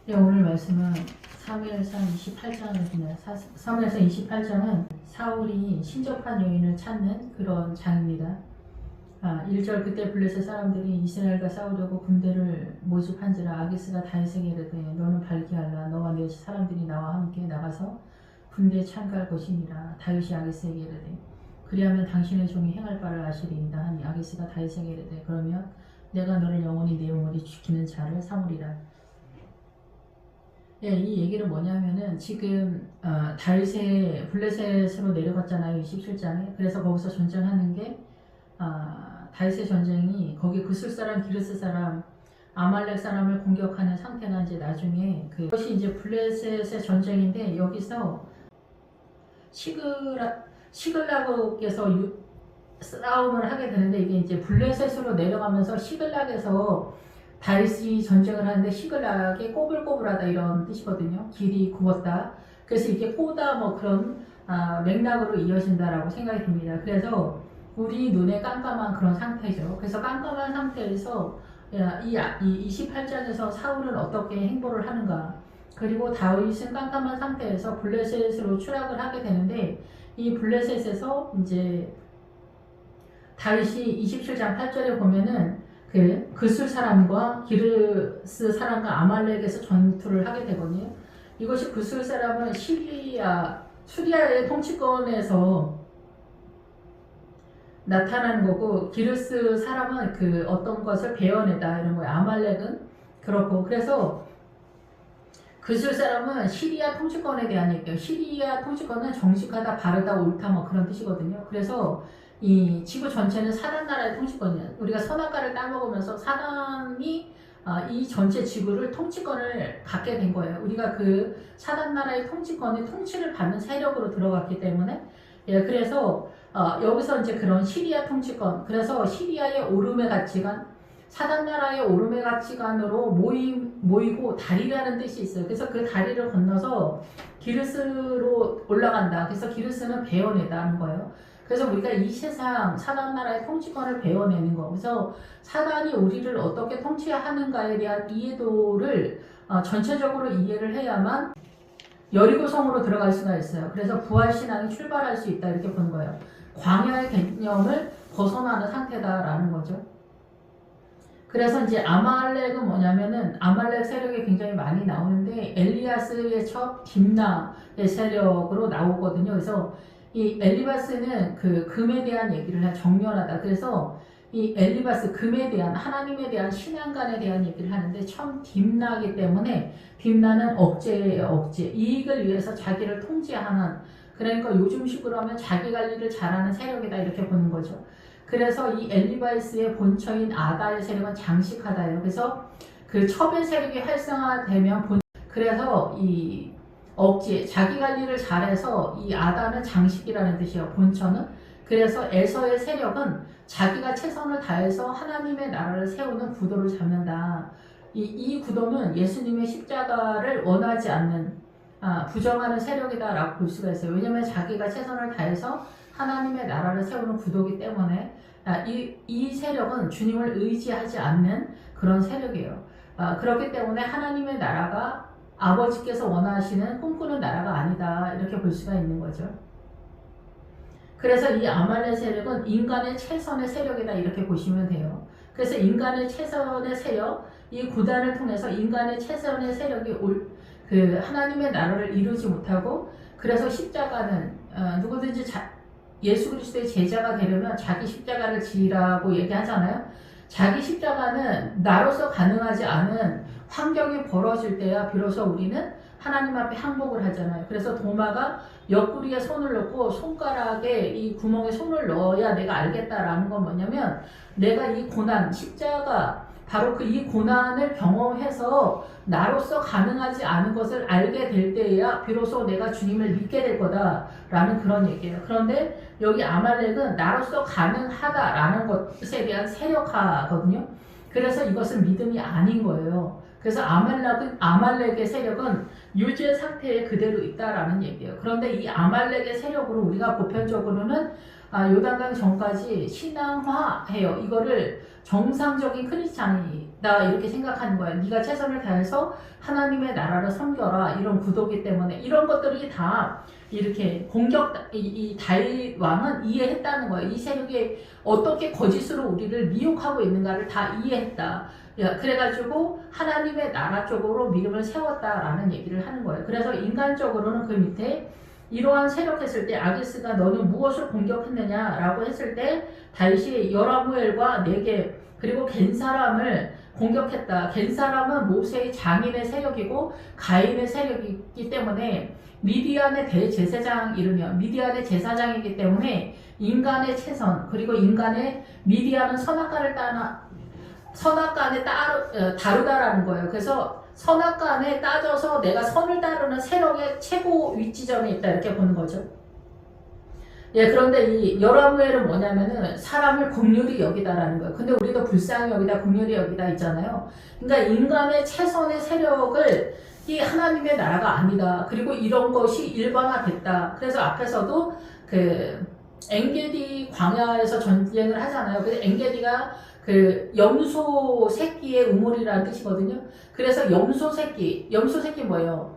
네, 오늘 말씀은 사무엘상 28장입니다. 사무엘상 28장은 사울이 신접한 여인을 찾는 그런 장입니다. 1절 그때 블레셋 사람들이 이스라엘과 싸우려고 군대를 모집한지라 아기스가 다윗에게 이르되 너는 발기하라 너와 네 사람들이 나와 함께 나가서 군대에 참가할 것이니라. 다윗이 아기스에게 이르되 그리하면 당신의 종이 행할 바를 아시리이다 하니 아기스가 다윗에게 이르되 그러면 내가 너를 영원히 내 영혼이 지키는 자를 삼으리라. 예, 이 얘기는 뭐냐면은 지금 다윗의 블레셋으로 내려갔잖아요. 27장에. 그래서 거기서 전쟁하는 게 다윗의 전쟁이 거기 그술 사람, 기르스 사람, 아말렉 사람을 공격하는 상태가 이제 나중에 그것이 이제 블레셋의 전쟁인데 여기서 시글락께서 싸움을 하게 되는데 이게 이제 블레셋으로 내려가면서 시글락에서 다윗이 전쟁을 하는데 시글락이 꼬불꼬불하다 이런 뜻이거든요. 길이 굽었다. 그래서 이게 꼬다 뭐 그런 맥락으로 이어진다라고 생각이 듭니다. 그래서 우리 눈에 깜깜한 그런 상태죠. 그래서 깜깜한 상태에서 이 28장에서 사울은 어떻게 행보를 하는가, 그리고 다윗은 깜깜한 상태에서 블레셋으로 추락을 하게 되는데 이 블레셋에서 이제 다윗이 27장 8절에 보면은 그술 사람과 기르스 사람과 아말렉에서 전투를 하게 되거든요. 이것이 그술 사람은 수리아의 통치권에서 나타나는 거고, 기르스 사람은 그 어떤 것을 베어내다 이런 거예요. 아말렉은 그렇고, 그래서 그술 사람은 시리아 통치권에 대한 얘기예요. 시리아 통치권은 정직하다, 바르다, 옳다 뭐 그런 뜻이거든요. 그래서 이 지구 전체는 사단 나라의 통치권이에요. 우리가 선악과를 따먹으면서 사단이 이 전체 지구를 통치권을 갖게 된 거예요. 우리가 그 사단 나라의 통치권의 통치를 받는 세력으로 들어갔기 때문에, 예, 그래서 여기서 이제 그런 시리아 통치권, 그래서 시리아의 오름의 가치관, 사단 나라의 오름의 가치관으로 모이고 다리라는 뜻이 있어요. 그래서 그 다리를 건너서 기르스로 올라간다. 그래서 기르스는 베어내다는 거예요. 그래서 우리가 이 세상 사단 나라의 통치권을 베어내는 거. 그래서 사단이 우리를 어떻게 통치하는가에 대한 이해도를 전체적으로 이해를 해야만 여리고성으로 들어갈 수가 있어요. 그래서 부활신앙이 출발할 수 있다 이렇게 보는 거예요. 광야의 개념을 벗어나는 상태다라는 거죠. 그래서 이제 아말렉은 뭐냐면은 아말렉 세력이 굉장히 많이 나오는데 엘리아스의 첩 딥나의 세력으로 나오거든요. 그래서 이 엘리바스는 그 금에 대한 얘기를 해, 정렬하다. 그래서 이 엘리바스, 금에 대한, 하나님에 대한 신앙관에 대한 얘기를 하는데 참 딥나기 때문에 딥나는 억제예요. 억제. 이익을 위해서 자기를 통제하는, 그러니까 요즘식으로 하면 자기 관리를 잘하는 세력이다 이렇게 보는 거죠. 그래서 이 엘리바스의 본처인 아다의 세력은 장식하다예요. 그래서 그 첩의 세력이 활성화되면 그래서 이 억지, 자기 관리를 잘해서 이 아다는 장식이라는 뜻이에요. 본처는. 그래서 에서의 세력은 자기가 최선을 다해서 하나님의 나라를 세우는 구도를 잡는다. 이 구도는 예수님의 십자가를 원하지 않는 부정하는 세력이다라고 볼 수가 있어요. 왜냐하면 자기가 최선을 다해서 하나님의 나라를 세우는 구도이기 때문에 이 세력은 주님을 의지하지 않는 그런 세력이에요. 그렇기 때문에 하나님의 나라가 아버지께서 원하시는 꿈꾸는 나라가 아니다 이렇게 볼 수가 있는 거죠. 그래서 이 아말렉 세력은 인간의 최선의 세력이다 이렇게 보시면 돼요. 그래서 인간의 최선의 세력, 이 구단을 통해서 인간의 최선의 세력이 그 하나님의 나라를 이루지 못하고, 그래서 십자가는 누구든지 예수 그리스도의 제자가 되려면 자기 십자가를 지라고 얘기하잖아요. 자기 십자가는 나로서 가능하지 않은 환경이 벌어질 때야 비로소 우리는 하나님 앞에 항복을 하잖아요. 그래서 도마가 옆구리에 손을 넣고 손가락에 이 구멍에 손을 넣어야 내가 알겠다라는 건 뭐냐면, 내가 이 고난, 십자가, 바로 이 고난을 경험해서 나로서 가능하지 않은 것을 알게 될 때에야 비로소 내가 주님을 믿게 될 거다라는 그런 얘기예요. 그런데 여기 아말렉은 나로서 가능하다라는 것에 대한 세력화거든요. 그래서 이것은 믿음이 아닌 거예요. 그래서 아말렉의 세력은 유죄 상태에 그대로 있다라는 얘기예요. 그런데 이 아말렉의 세력으로 우리가 보편적으로는 요단강 전까지 신앙화해요. 이거를 정상적인 크리스찬이다 이렇게 생각하는 거예요. 네가 최선을 다해서 하나님의 나라를 섬겨라 이런 구도기 때문에 이런 것들이 다 이렇게 이 다윗 왕은 이해했다는 거예요. 이 세력이 어떻게 거짓으로 우리를 미혹하고 있는가를 다 이해했다. 그래가지고 하나님의 나라 쪽으로 믿음을 세웠다라는 얘기를 하는 거예요. 그래서 인간적으로는 그 밑에 이러한 세력했을 때 아기스가 너는 무엇을 공격했느냐라고 했을 때 다윗이 여라무엘과 네겝 그리고 겐 사람을 공격했다. 겐 사람은 모세의 장인의 세력이고 가인의 세력이기 때문에 미디안의 대제사장 이르며 미디안의 제사장이기 때문에 인간의 최선 그리고 인간의 미디안은 선악과를 다루다라는 거예요. 그래서 선악간에 따져서 내가 선을 따르는 세력의 최고 위치점에 있다 이렇게 보는 거죠. 그런데 이 여라무엘은 뭐냐면은 사람을 긍휼히 여기다라는 거예요. 근데 우리도 불쌍히 여기다 긍휼히 여기다 있잖아요. 그러니까 인간의 최선의 세력을 이 하나님의 나라가 아니다. 그리고 이런 것이 일반화됐다. 그래서 앞에서도 그 엔게디 광야에서 전쟁을 하잖아요. 그래서 엔게디가 그 염소 새끼의 우물이라는 뜻이거든요. 그래서 염소 새끼 뭐예요?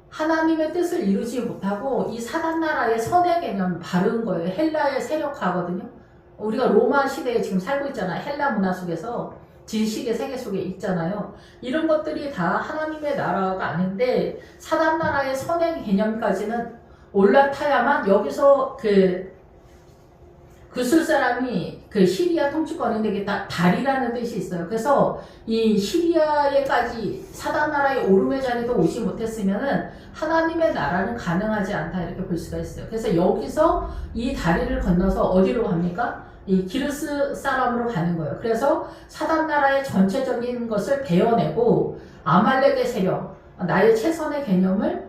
하나님의 뜻을 이루지 못하고 이 사단 나라의 선의 개념 바른 거예요. 헬라의 세력화거든요. 우리가 로마 시대에 지금 살고 있잖아요. 헬라 문화 속에서 지식의 세계 속에 있잖아요. 이런 것들이 다 하나님의 나라가 아닌데 사단 나라의 선의 개념까지는 올라타야만 여기서 구슬 사람이 그 시리아 통치권인데 이게 다 달이라는 뜻이 있어요. 그래서 이 시리아에까지 사단 나라의 오름의 자리도 오지 못했으면은 하나님의 나라는 가능하지 않다 이렇게 볼 수가 있어요. 그래서 여기서 이 다리를 건너서 어디로 갑니까? 이 기르스 사람으로 가는 거예요. 그래서 사단 나라의 전체적인 것을 베어내고 아말렉의 세력, 나의 최선의 개념을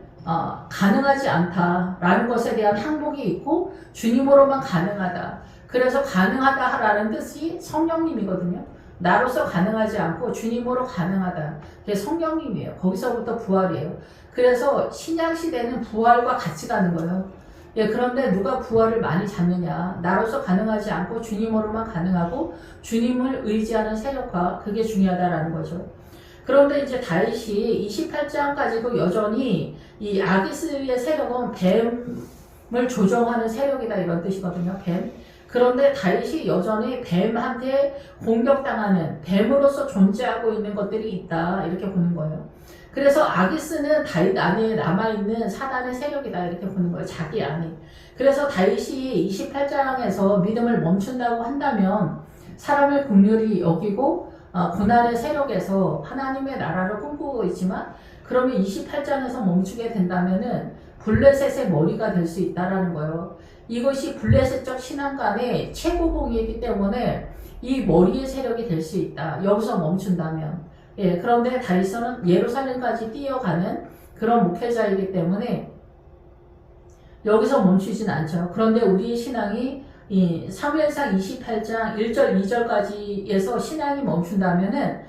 가능하지 않다라는 것에 대한 항목이 있고 주님으로만 가능하다. 그래서 가능하다라는 뜻이 성령님이거든요. 나로서 가능하지 않고 주님으로 가능하다. 그게 성령님이에요. 거기서부터 부활이에요. 그래서 신약시대는 부활과 같이 가는 거예요. 그런데 누가 부활을 많이 잡느냐. 나로서 가능하지 않고 주님으로만 가능하고 주님을 의지하는 세력화 그게 중요하다라는 거죠. 그런데 이제 다윗이 28장까지도 여전히 이 아기스의 세력은 뱀을 조정하는 세력이다 이런 뜻이거든요. 뱀. 그런데 다윗이 여전히 뱀한테 공격당하는 뱀으로서 존재하고 있는 것들이 있다 이렇게 보는 거예요. 그래서 아기스는 다윗 안에 남아있는 사단의 세력이다 이렇게 보는 거예요. 자기 안에. 그래서 다윗이 28장에서 믿음을 멈춘다고 한다면 사람을 긍휼히 여기고 고난의 세력에서 하나님의 나라를 꿈꾸고 있지만 그러면 28장에서 멈추게 된다면은 블레셋의 머리가 될 수 있다라는 거예요. 이것이 블레셋적 신앙관의 최고봉이기 때문에 이 머리의 세력이 될 수 있다. 여기서 멈춘다면. 그런데 다윗은 예루살렘까지 뛰어가는 그런 목회자이기 때문에 여기서 멈추진 않죠. 그런데 우리의 신앙이 이 사무엘상 28장 1절 2절까지에서 신앙이 멈춘다면은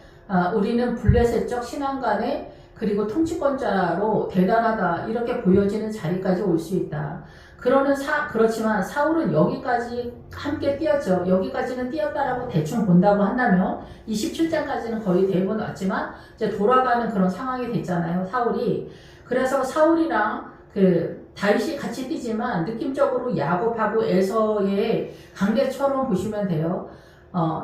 우리는 블레셋적 신앙관의 그리고 통치권자로 대단하다 이렇게 보여지는 자리까지 올 수 있다. 그렇지만 사울은 여기까지 함께 뛰었죠. 여기까지는 뛰었다라고 대충 본다고 한다면 27장까지는 거의 대부분 왔지만 이제 돌아가는 그런 상황이 됐잖아요. 사울이. 그래서 사울이랑 다윗이 같이 뛰지만 느낌적으로 야곱하고 에서의 관계처럼 보시면 돼요.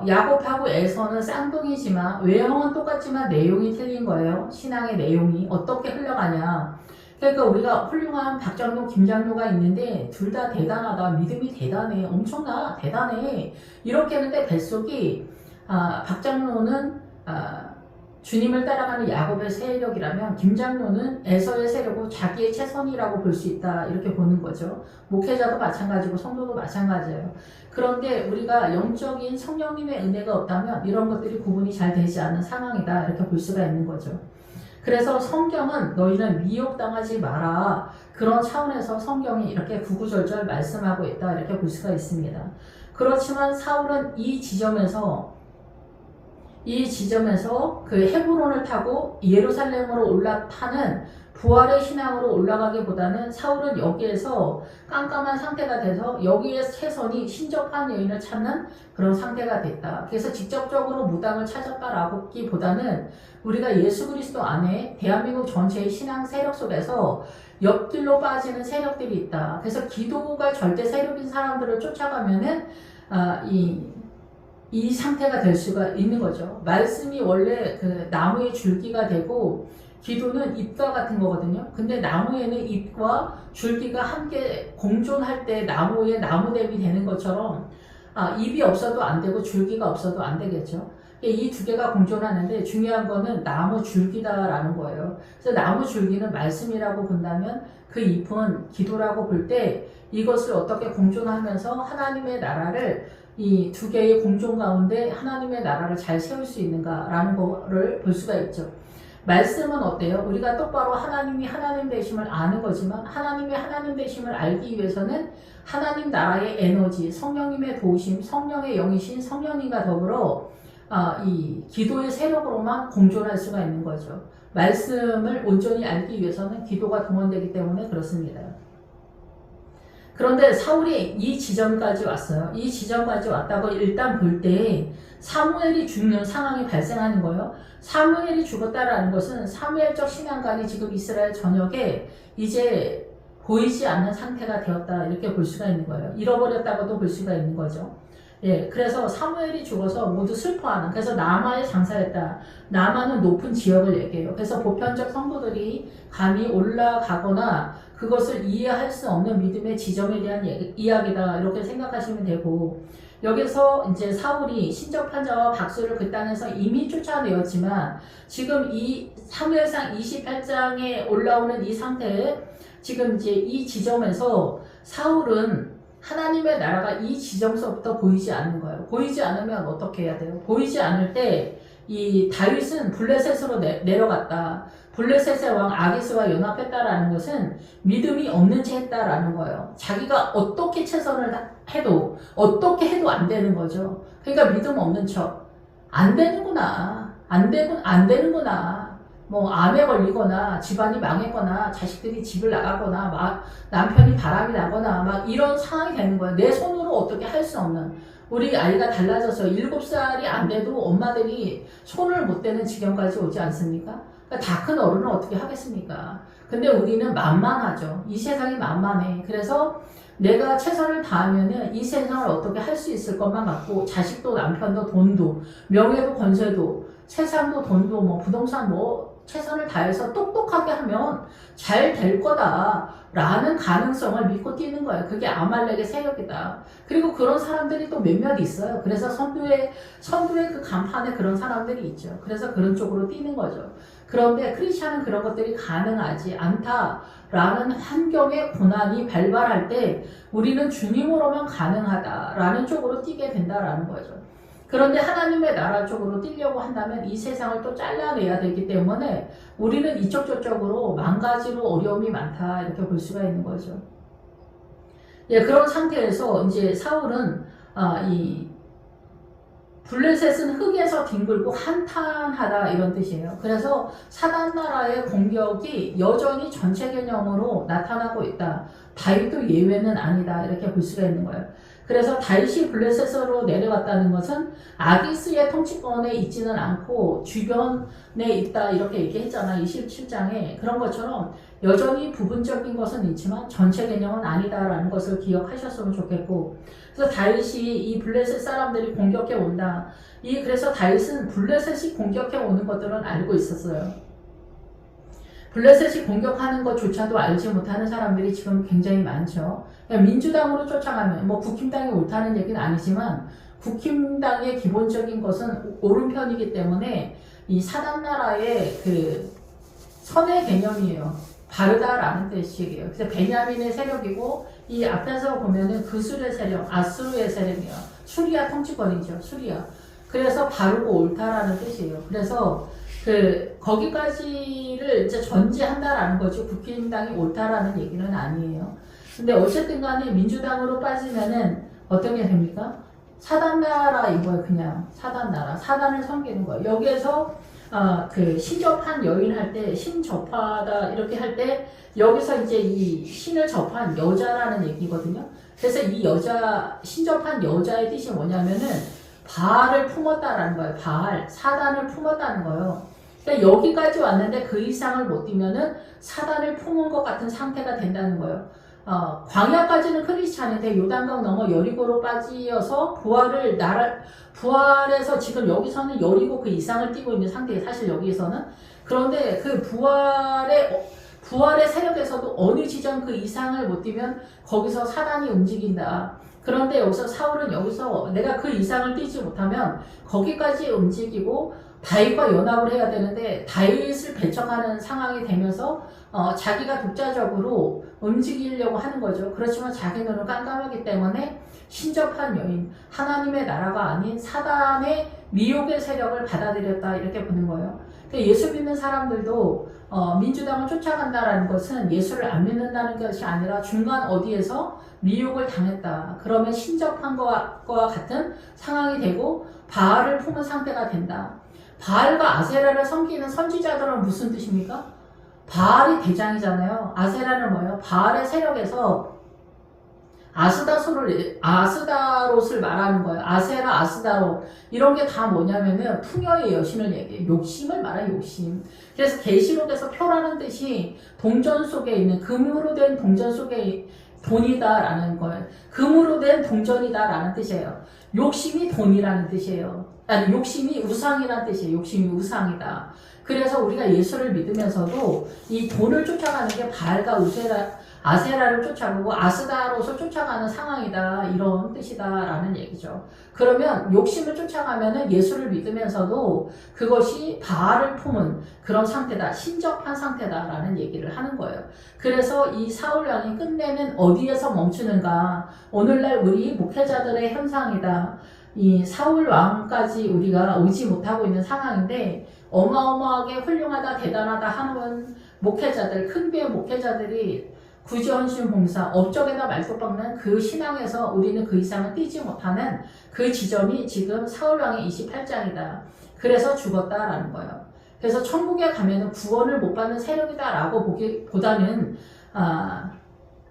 야곱하고 에서는 쌍둥이지만 외형은 똑같지만 내용이 틀린 거예요. 신앙의 내용이 어떻게 흘러가냐. 그러니까 우리가 훌륭한 박장로, 김장로가 있는데 둘 다 대단하다. 믿음이 대단해. 엄청나. 대단해. 이렇게 했는데 뱃속이 박장로는 주님을 따라가는 야곱의 세력이라면 김장로는 에서의 세력이고 자기의 최선이라고 볼 수 있다. 이렇게 보는 거죠. 목회자도 마찬가지고 성도도 마찬가지예요. 그런데 우리가 영적인 성령님의 은혜가 없다면 이런 것들이 구분이 잘 되지 않는 상황이다. 이렇게 볼 수가 있는 거죠. 그래서 성경은 너희는 미혹당하지 마라. 그런 차원에서 성경이 이렇게 구구절절 말씀하고 있다. 이렇게 볼 수가 있습니다. 그렇지만 사울은 이 지점에서 이 지점에서 그 헤브론을 타고 예루살렘으로 올라타는 부활의 신앙으로 올라가기보다는 사울은 여기에서 깜깜한 상태가 돼서 여기에 최선이 신접한 여인을 찾는 그런 상태가 됐다. 그래서 직접적으로 무당을 찾았다라기보다는 우리가 예수 그리스도 안에 대한민국 전체의 신앙 세력 속에서 옆길로 빠지는 세력들이 있다. 그래서 기도가 절대 세력인 사람들을 쫓아가면은 이 상태가 될 수가 있는 거죠. 말씀이 원래 그 나무의 줄기가 되고 기도는 잎과 같은 거거든요. 근데 나무에는 잎과 줄기가 함께 공존할 때 나무의 나무됨이 되는 것처럼 잎이 없어도 안 되고 줄기가 없어도 안 되겠죠. 이 두 개가 공존하는데 중요한 거는 나무 줄기다라는 거예요. 그래서 나무 줄기는 말씀이라고 본다면 그 잎은 기도라고 볼 때 이것을 어떻게 공존하면서 하나님의 나라를 이 두 개의 공존 가운데 하나님의 나라를 잘 세울 수 있는가라는 거를 볼 수가 있죠. 말씀은 어때요? 우리가 똑바로 하나님이 하나님 되심을 아는 거지만 하나님의 하나님 되심을 알기 위해서는 하나님 나라의 에너지, 성령님의 도우심, 성령의 영이신 성령님과 더불어 이 기도의 세력으로만 공존할 수가 있는 거죠. 말씀을 온전히 알기 위해서는 기도가 동원되기 때문에 그렇습니다. 그런데 사울이 이 지점까지 왔어요. 이 지점까지 왔다고 일단 볼 때 사무엘이 죽는 상황이 발생하는 거예요. 사무엘이 죽었다라는 것은 사무엘적 신앙관이 지금 이스라엘 전역에 이제 보이지 않는 상태가 되었다 이렇게 볼 수가 있는 거예요. 잃어버렸다고도 볼 수가 있는 거죠. 예, 그래서 사무엘이 죽어서 모두 슬퍼하는, 그래서 남아에 장사했다. 남아는 높은 지역을 얘기해요. 그래서 보편적 성도들이 감히 올라가거나 그것을 이해할 수 없는 믿음의 지점에 대한 이야기다 이렇게 생각하시면 되고, 여기서 이제 사울이 신접한 자와 박수를 그 땅에서 이미 쫓아내었지만 지금 이 사무엘상 28장에 올라오는 이 상태에 지금 이제 이 지점에서 사울은 하나님의 나라가 이 지점서부터 보이지 않는 거예요. 보이지 않으면 어떻게 해야 돼요? 보이지 않을 때 이 다윗은 블레셋으로 내려갔다. 블레셋의 왕 아기스와 연합했다라는 것은 믿음이 없는 채 했다라는 거예요. 자기가 어떻게 최선을 해도 어떻게 해도 안 되는 거죠. 그러니까 믿음 없는 척. 안 되는구나. 안 되는구나. 뭐 암에 걸리거나 집안이 망했거나 자식들이 집을 나가거나 막 남편이 바람이 나거나 막 이런 상황이 되는 거예요. 내 손으로 어떻게 할 수 없는. 우리 아이가 달라져서 7살이 안 돼도 엄마들이 손을 못 대는 지경까지 오지 않습니까? 그러니까 다 큰 어른은 어떻게 하겠습니까? 근데 우리는 만만하죠. 이 세상이 만만해. 그래서 내가 최선을 다하면은 이 세상을 어떻게 할 수 있을 것만 같고, 자식도 남편도 돈도 명예도 권세도 세상도 돈도 뭐 부동산 뭐 최선을 다해서 똑똑하게 하면 잘 될 거다라는 가능성을 믿고 뛰는 거예요. 그게 아말렉의 세력이다. 그리고 그런 사람들이 또 몇몇 있어요. 그래서 선두의 그 간판에 그런 사람들이 있죠. 그래서 그런 쪽으로 뛰는 거죠. 그런데 크리스찬은 그런 것들이 가능하지 않다라는 환경의 고난이 발발할 때 우리는 주님으로만 가능하다라는 쪽으로 뛰게 된다라는 거죠. 그런데 하나님의 나라 쪽으로 뛰려고 한다면 이 세상을 또 잘라내야 되기 때문에 우리는 이쪽 저쪽으로 망가지로 어려움이 많다 이렇게 볼 수가 있는 거죠. 예, 그런 상태에서 이제 사울은 이 블레셋은 흙에서 뒹굴고 한탄하다 이런 뜻이에요. 그래서 사단 나라의 공격이 여전히 전체 개념으로 나타나고 있다. 다윗도 예외는 아니다 이렇게 볼 수가 있는 거예요. 그래서 다윗이 블레셋으로 내려갔다는 것은 아기스의 통치권에 있지는 않고 주변에 있다 이렇게 얘기했잖아. 27장에. 그런 것처럼 여전히 부분적인 것은 있지만 전체 개념은 아니다라는 것을 기억하셨으면 좋겠고, 그래서 다윗이 이 블레셋 사람들이 공격해 온다. 그래서 다윗은 블레셋이 공격해 오는 것들은 알고 있었어요. 블레셋이 공격하는 것조차도 알지 못하는 사람들이 지금 굉장히 많죠. 그러니까 민주당으로 쫓아가면, 뭐 국힘당이 옳다는 얘기는 아니지만 국힘당의 기본적인 것은 옳은 편이기 때문에 이 사단나라의 그 선의 개념이에요. 바르다라는 뜻이에요. 그래서 베냐민의 세력이고, 이 앞에서 보면은 그술의 세력, 아수르의 세력이에요. 수리아 통치권이죠. 수리아. 그래서 바르고 옳다라는 뜻이에요. 그래서 거기까지를 이제 전제한다라는 거죠. 국힘당이 옳다라는 얘기는 아니에요. 근데 어쨌든 간에 민주당으로 빠지면은 어떤 게 됩니까? 사단 나라 이거예요. 그냥 사단 나라, 사단을 섬기는 거예요. 여기에서 그 신접한 여인 할 때 신접하다 이렇게 할 때 여기서 이제 이 신을 접한 여자라는 얘기거든요. 그래서 이 여자 신접한 여자의 뜻이 뭐냐면은 바알을 품었다라는 거예요. 바알 사단을 품었다는 거예요. 그러니까 여기까지 왔는데 그 이상을 못 뛰면은 사단을 품은 것 같은 상태가 된다는 거예요. 광야까지는 크리스찬인데 요단강 넘어 여리고로 빠지어서 부활에서 지금 여기서는 여리고 그 이상을 뛰고 있는 상태예요. 사실 여기에서는. 그런데 그 부활의 세력에서도 어느 지점 그 이상을 못 뛰면 거기서 사단이 움직인다. 그런데 여기서 사울은 여기서 내가 그 이상을 뛰지 못하면 거기까지 움직이고 다윗과 연합을 해야 되는데 다윗을 배척하는 상황이 되면서 자기가 독자적으로 움직이려고 하는 거죠. 그렇지만 자기 눈은 깜깜하기 때문에 신접한 여인, 하나님의 나라가 아닌 사단의 미혹의 세력을 받아들였다 이렇게 보는 거예요. 그러니까 예수 믿는 사람들도 민주당을 쫓아간다라는 것은 예수를 안 믿는다는 것이 아니라 중간 어디에서 미혹을 당했다. 그러면 신접한 것과 같은 상황이 되고 바알을 품은 상태가 된다. 바알과 아세라를 섬기는 선지자들은 무슨 뜻입니까? 바알이 대장이잖아요. 아세라는 뭐예요? 바알의 세력에서 아스다롯을 말하는 거예요. 아세라, 아스다롯 이런 게 다 뭐냐면은 풍요의 여신을 얘기해요. 욕심을 말해요. 욕심. 그래서 계시록에서 표라는 뜻이 동전 속에 있는 금으로 된 동전 속에 돈이다라는 거예요. 금으로 된 동전이다라는 뜻이에요. 욕심이 돈이라는 뜻이에요. 아니 욕심이 우상이라는 뜻이에요. 욕심이 우상이다. 그래서 우리가 예수를 믿으면서도 이 돈을 쫓아가는 게 바알과 아세라를 쫓아가고 아스다롯을 쫓아가는 상황이다. 이런 뜻이다라는 얘기죠. 그러면 욕심을 쫓아가면은 예수를 믿으면서도 그것이 바알을 품은 그런 상태다. 신접한 상태다라는 얘기를 하는 거예요. 그래서 이 사울 왕이 끝내는 어디에서 멈추는가? 오늘날 우리 목회자들의 현상이다. 이 사울 왕까지 우리가 오지 못하고 있는 상황인데 어마어마하게 훌륭하다 대단하다 하는 목회자들, 큰 교회 목회자들이 구제헌신 봉사, 업적에다 말도 꺾는 그 신앙에서 우리는 그 이상을 뛰지 못하는 그 지점이 지금 사울왕의 28장이다. 그래서 죽었다라는 거예요. 그래서 천국에 가면은 구원을 못 받는 세력이다라고 보기보다는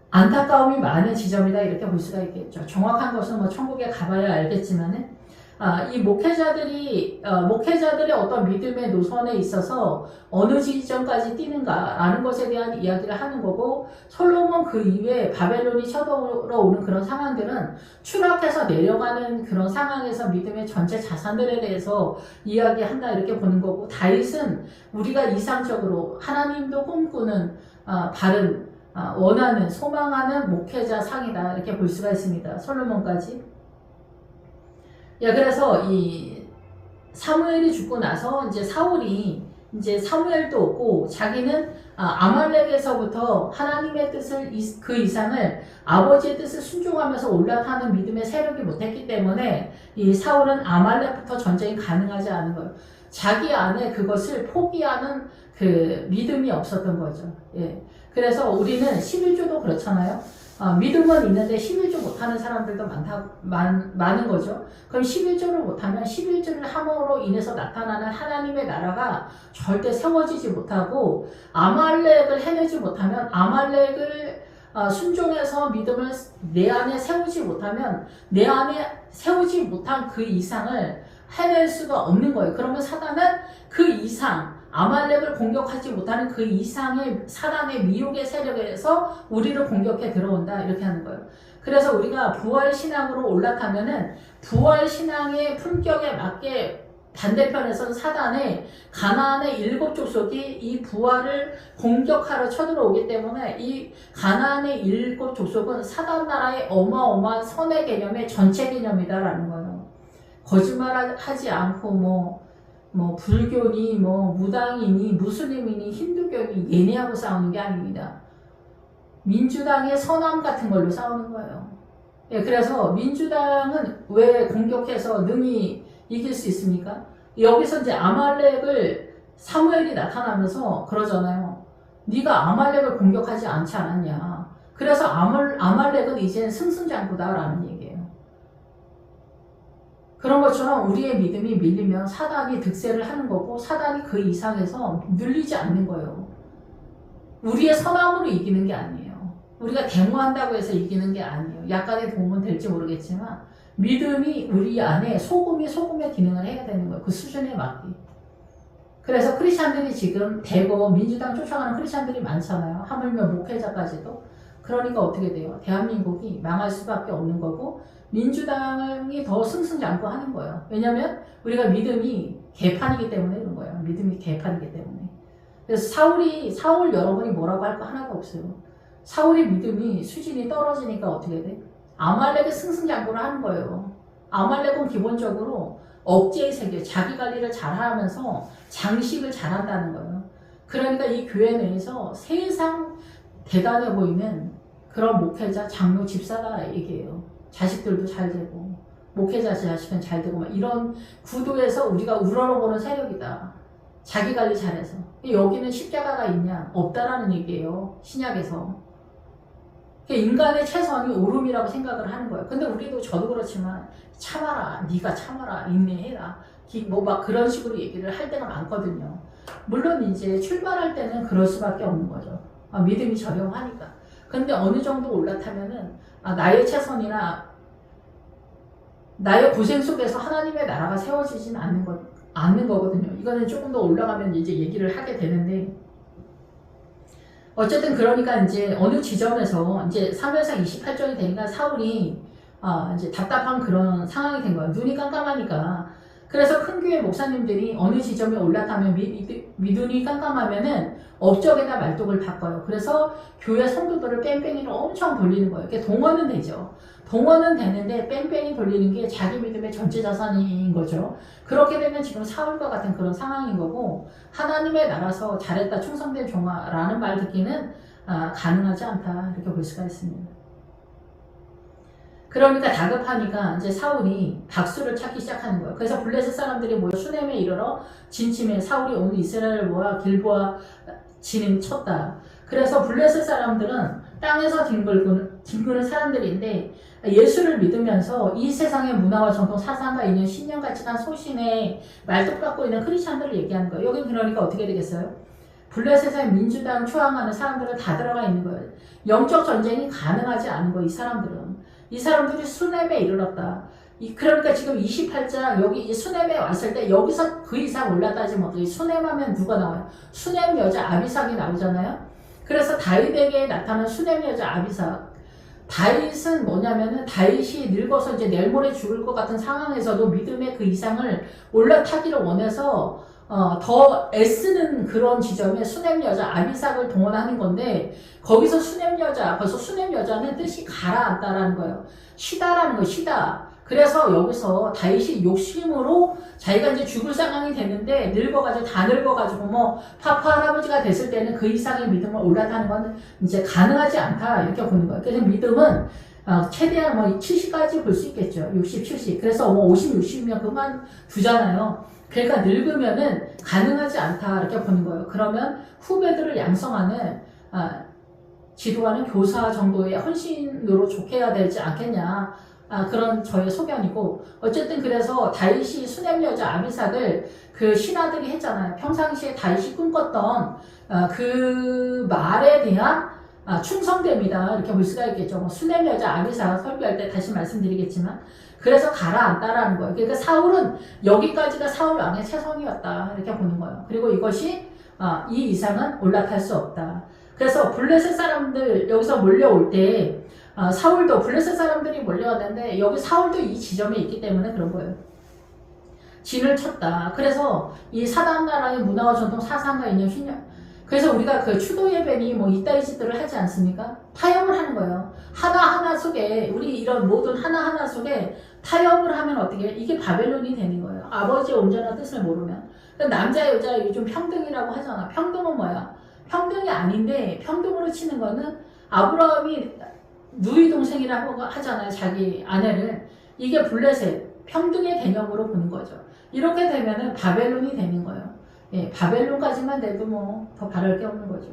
안타까움이 많은 지점이다 이렇게 볼 수가 있겠죠. 정확한 것은 뭐 천국에 가봐야 알겠지만은 이 목회자들의 어떤 믿음의 노선에 있어서 어느 지점까지 뛰는가라는 것에 대한 이야기를 하는 거고 솔로몬 그 이외에 바벨론이 쳐들어오는 그런 상황들은 추락해서 내려가는 그런 상황에서 믿음의 전체 자산들에 대해서 이야기한다 이렇게 보는 거고 다윗은 우리가 이상적으로 하나님도 꿈꾸는 바른 원하는 소망하는 목회자 상이다 이렇게 볼 수가 있습니다. 솔로몬까지. 그래서 이 사무엘이 죽고 나서 이제 사울이 이제 사무엘도 없고 자기는 아말렉에서부터 하나님의 뜻을 그 이상을 아버지의 뜻을 순종하면서 올라타는 믿음의 세력이 못했기 때문에 이 사울은 아말렉부터 전쟁이 가능하지 않은 거예요. 자기 안에 그것을 포기하는 그 믿음이 없었던 거죠. 그래서 우리는 11조도 그렇잖아요. 믿음은 있는데 11조 못하는 사람들도 많은 거죠. 그럼 11조를 못하면 11조를 함으로 인해서 나타나는 하나님의 나라가 절대 세워지지 못하고 아말렉을 해내지 못하면 아말렉을 순종해서 믿음을 내 안에 세우지 못하면 내 안에 세우지 못한 그 이상을 해낼 수가 없는 거예요. 그러면 사단은 그 이상 아말렉을 공격하지 못하는 그 이상의 사단의 미혹의 세력에서 우리를 공격해 들어온다 이렇게 하는 거예요. 그래서 우리가 부활신앙으로 올라타면은 부활신앙의 품격에 맞게 반대편에서는 사단의 가나안의 7 족속이 이 부활을 공격하러 쳐들어오기 때문에 이 가나안의 7 족속은 사단 나라의 어마어마한 선의 개념의 전체 개념이다라는 거예요. 거짓말하지 않고 뭐 불교니 무당이니 무슬림이니 힌두교니 얘네하고 싸우는 게 아닙니다. 민주당의 선함 같은 걸로 싸우는 거예요. 그래서 민주당은 왜 공격해서 능히 이길 수 있습니까? 여기서 이제 아말렉을 사무엘이 나타나면서 그러잖아요. 네가 아말렉을 공격하지 않지 않았냐. 그래서 아말렉은 이제 승승장구다라는 얘기예요. 그런 것처럼 우리의 믿음이 밀리면 사단이 득세를 하는 거고 사단이 그 이상에서 눌리지 않는 거예요. 우리의 선함으로 이기는 게 아니에요. 우리가 데모한다고 해서 이기는 게 아니에요. 약간의 도움은 될지 모르겠지만 믿음이 우리 안에 소금이 소금의 기능을 해야 되는 거예요. 그 수준에 맞게. 그래서 크리스찬들이 지금 대거 민주당 쫓아가는 크리스찬들이 많잖아요. 하물며 목회자까지도. 그러니까 어떻게 돼요? 대한민국이 망할 수밖에 없는 거고 민주당이 더 승승장구하는 거예요. 왜냐하면 우리가 믿음이 개판이기 때문에 그런 거예요. 믿음이 개판이기 때문에. 그래서 사울 여러분이 뭐라고 할 거 하나도 없어요. 사울의 믿음이 수준이 떨어지니까 어떻게 돼? 아말렉의 승승장구를 하는 거예요. 아말렉은 기본적으로 억제의 세계, 자기 관리를 잘하면서 장식을 잘한다는 거예요. 그러니까 이 교회 내에서 세상 대단해 보이는 그런 목회자, 장로, 집사가 얘기해요. 자식들도 잘 되고 목회자 자식은 잘 되고 막 이런 구도에서 우리가 우러러보는 세력이다. 자기 관리 잘해서. 여기는 십자가가 있냐? 없다라는 얘기예요. 신약에서. 인간의 최선이 옳음이라고 생각을 하는 거예요. 근데 우리도 저도 그렇지만 참아라, 네가 참아라, 인내해라, 뭐 막 그런 식으로 얘기를 할 때가 많거든요. 물론 이제 출발할 때는 그럴 수밖에 없는 거죠. 믿음이 저렴하니까. 근데 어느 정도 올라타면은 나의 최선이나 나의 고생 속에서 하나님의 나라가 세워지진 않는 거거든요. 이거는 조금 더 올라가면 이제 얘기를 하게 되는데. 어쨌든 그러니까 이제 어느 지점에서 이제 사무엘상 28장이 되니까 사울이 이제 답답한 그런 상황이 된 거예요. 눈이 깜깜하니까. 그래서 큰 교회 목사님들이 어느 지점에 올라타면 눈이 깜깜하면은 업적에다 말뚝을 바꿔요. 그래서 교회 성도들을 뺑뺑이를 엄청 돌리는 거예요. 이게 동원은 되죠. 동원은 되는데 뺑뺑이 돌리는 게 자기 믿음의 전체 자산인 거죠. 그렇게 되면 지금 사울과 같은 그런 상황인 거고 하나님의 나라서 잘했다 충성된 종아라는 말 듣기는 가능하지 않다 이렇게 볼 수가 있습니다. 그러니까 다급하니까 이제 사울이 박수를 찾기 시작하는 거예요. 그래서 블레셋 사람들이 모여 수넴에 이르러 진침해 사울이 온 이스라엘을 모아 길보아 진을 쳤다. 그래서 블레셋 사람들은 땅에서 뒹구는 사람들인데 예수를 믿으면서 이 세상의 문화와 전통 사상과 있는 신념가치관 소신에 말뚝박고 있는 크리스찬들을 얘기하는 거예요. 여기 그러니까 어떻게 되겠어요? 블레셋의 민주당 추앙하는 사람들은 다 들어가 있는 거예요. 영적 전쟁이 가능하지 않은 거예요. 이 사람들이 수넴에 이르렀다. 그러니까 지금 28장 여기 이 수넴에 왔을 때 여기서 그 이상 올라가지 못해. 수넴하면 누가 나와요? 수넴 여자 아비삭이 나오잖아요. 그래서 다윗에게 나타난 수넴 여자 아비삭. 다윗은 뭐냐면은 다윗이 늙어서 이제 내일 모레 죽을 것 같은 상황에서도 믿음의 그 이상을 올라타기를 원해서 더 애쓰는 그런 지점에 수넴 여자 아비삭을 동원하는 건데 거기서 수넴 여자, 벌써 수넴 여자는 뜻이 가라앉다라는 거예요. 쉬다라는 거예요. 쉬다. 그래서 여기서 다윗이 욕심으로 자기가 이제 죽을 상황이 됐는데 다 늙어가지고 뭐 파파 할아버지가 됐을 때는 그 이상의 믿음을 올라타는 건 이제 가능하지 않다 이렇게 보는 거예요. 그래서 믿음은 최대한 뭐 70까지 볼 수 있겠죠. 60, 70. 그래서 뭐 50, 60이면 그만 두잖아요. 그러니까 늙으면은 가능하지 않다 이렇게 보는 거예요. 그러면 후배들을 양성하는 지도하는 교사 정도의 헌신으로 족해야 되지 않겠냐. 그런 저의 소견이고 어쨌든 그래서 다윗이 수넴 여자 아비삭을 그 신하들이 했잖아요. 평상시에 다윗이 꿈꿨던 그 말에 대한 충성됨이다 이렇게 볼 수가 있겠죠. 뭐 수넴 여자 아비삭 설교할 때 다시 말씀드리겠지만 그래서 가라앉다라는 거예요. 그러니까 사울은 여기까지가 사울 왕의 최선이었다 이렇게 보는 거예요. 그리고 이것이 이 이상은 올라탈 수 없다. 그래서 블레셋 사람들 여기서 몰려올 때 사울도 블레셋 사람들이 몰려왔는데 여기 사울도 이 지점에 있기 때문에 그런 거예요. 진을 쳤다. 그래서 이 사단 나라의 문화와 전통 사상과 있는 신념. 그래서 우리가 그 추도 예배니 뭐 이따위 짓들을 하지 않습니까? 타협을 하는 거예요. 하나하나 속에 우리 이런 모든 하나하나 속에 타협을 하면 어떻게 이게 바벨론이 되는 거예요. 아버지의 온전한 뜻을 모르면. 남자 여자 요즘 평등이라고 하잖아. 평등은 뭐야? 평등이 아닌데 평등으로 치는 거는 아브라함이 누이 동생이라고 하잖아요. 자기 아내를. 이게 블레셋 평등의 개념으로 보는 거죠. 이렇게 되면은 바벨론이 되는 거예요. 예, 바벨론까지만 돼도 뭐 더 바랄 게 없는 거죠.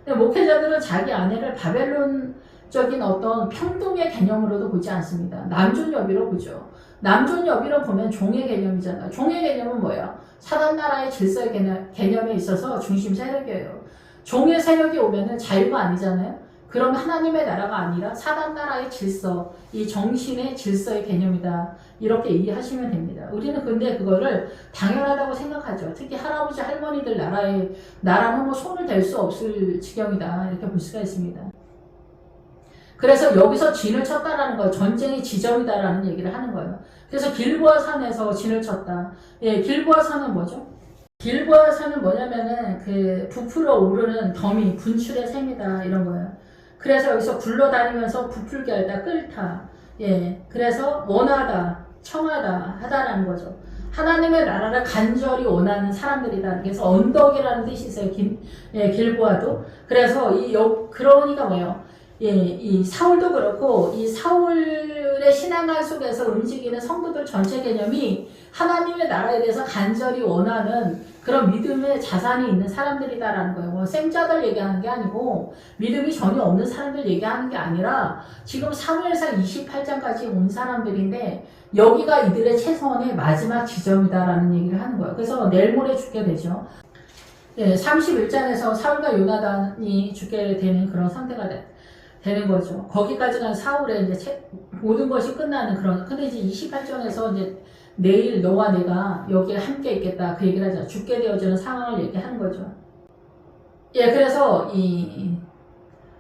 근데 목회자들은 자기 아내를 바벨론 적인 어떤 평등의 개념으로도 보지 않습니다. 남존여비로 보죠. 남존여비로 보면 종의 개념이잖아요. 종의 개념은 뭐예요? 사단나라의 질서의 개념에 있어서 중심 세력이에요. 종의 세력이 오면은 자유가 아니잖아요. 그럼 하나님의 나라가 아니라 사단나라의 질서, 이 정신의 질서의 개념이다. 이렇게 이해하시면 됩니다. 우리는 근데 그거를 당연하다고 생각하죠. 특히 할아버지 할머니들 나라는 뭐 손을 댈 수 없을 지경이다. 이렇게 볼 수가 있습니다. 그래서 여기서 진을 쳤다라는 거예요. 전쟁의 지점이다라는 얘기를 하는 거예요. 그래서 길보아 산에서 진을 쳤다. 예, 길보아 산은 뭐죠? 길보아 산은 뭐냐면은 그 부풀어 오르는 더미, 분출의 셈이다 이런 거예요. 그래서 여기서 굴러다니면서 부풀게 할다, 끓다. 예, 그래서 원하다, 청하다, 하다라는 거죠. 하나님의 나라를 간절히 원하는 사람들이다. 그래서 언덕이라는 뜻이 있어요. 길보아도. 그래서 그러니까 뭐예요? 예, 이 사울도 그렇고 이 사울의 신앙관 속에서 움직이는 성도들 전체 개념이 하나님의 나라에 대해서 간절히 원하는 그런 믿음의 자산이 있는 사람들이다라는 거예요. 뭐 생자들 얘기하는 게 아니고 믿음이 전혀 없는 사람들 얘기하는 게 아니라 지금 사무엘상 28장까지 온 사람들인데 여기가 이들의 최선의 마지막 지점이다라는 얘기를 하는 거예요. 그래서 내일 모레 죽게 되죠. 예, 31장에서 사울과 요나단이 죽게 되는 그런 상태가 되는 거죠. 거기까지가 사울의 이제 모든 것이 끝나는 그런. 근데 이제 28장에서 이제 내일 너와 내가 여기에 함께 있겠다 그 얘기를 하죠. 죽게 되어지는 상황을 얘기하는 거죠. 예, 그래서 이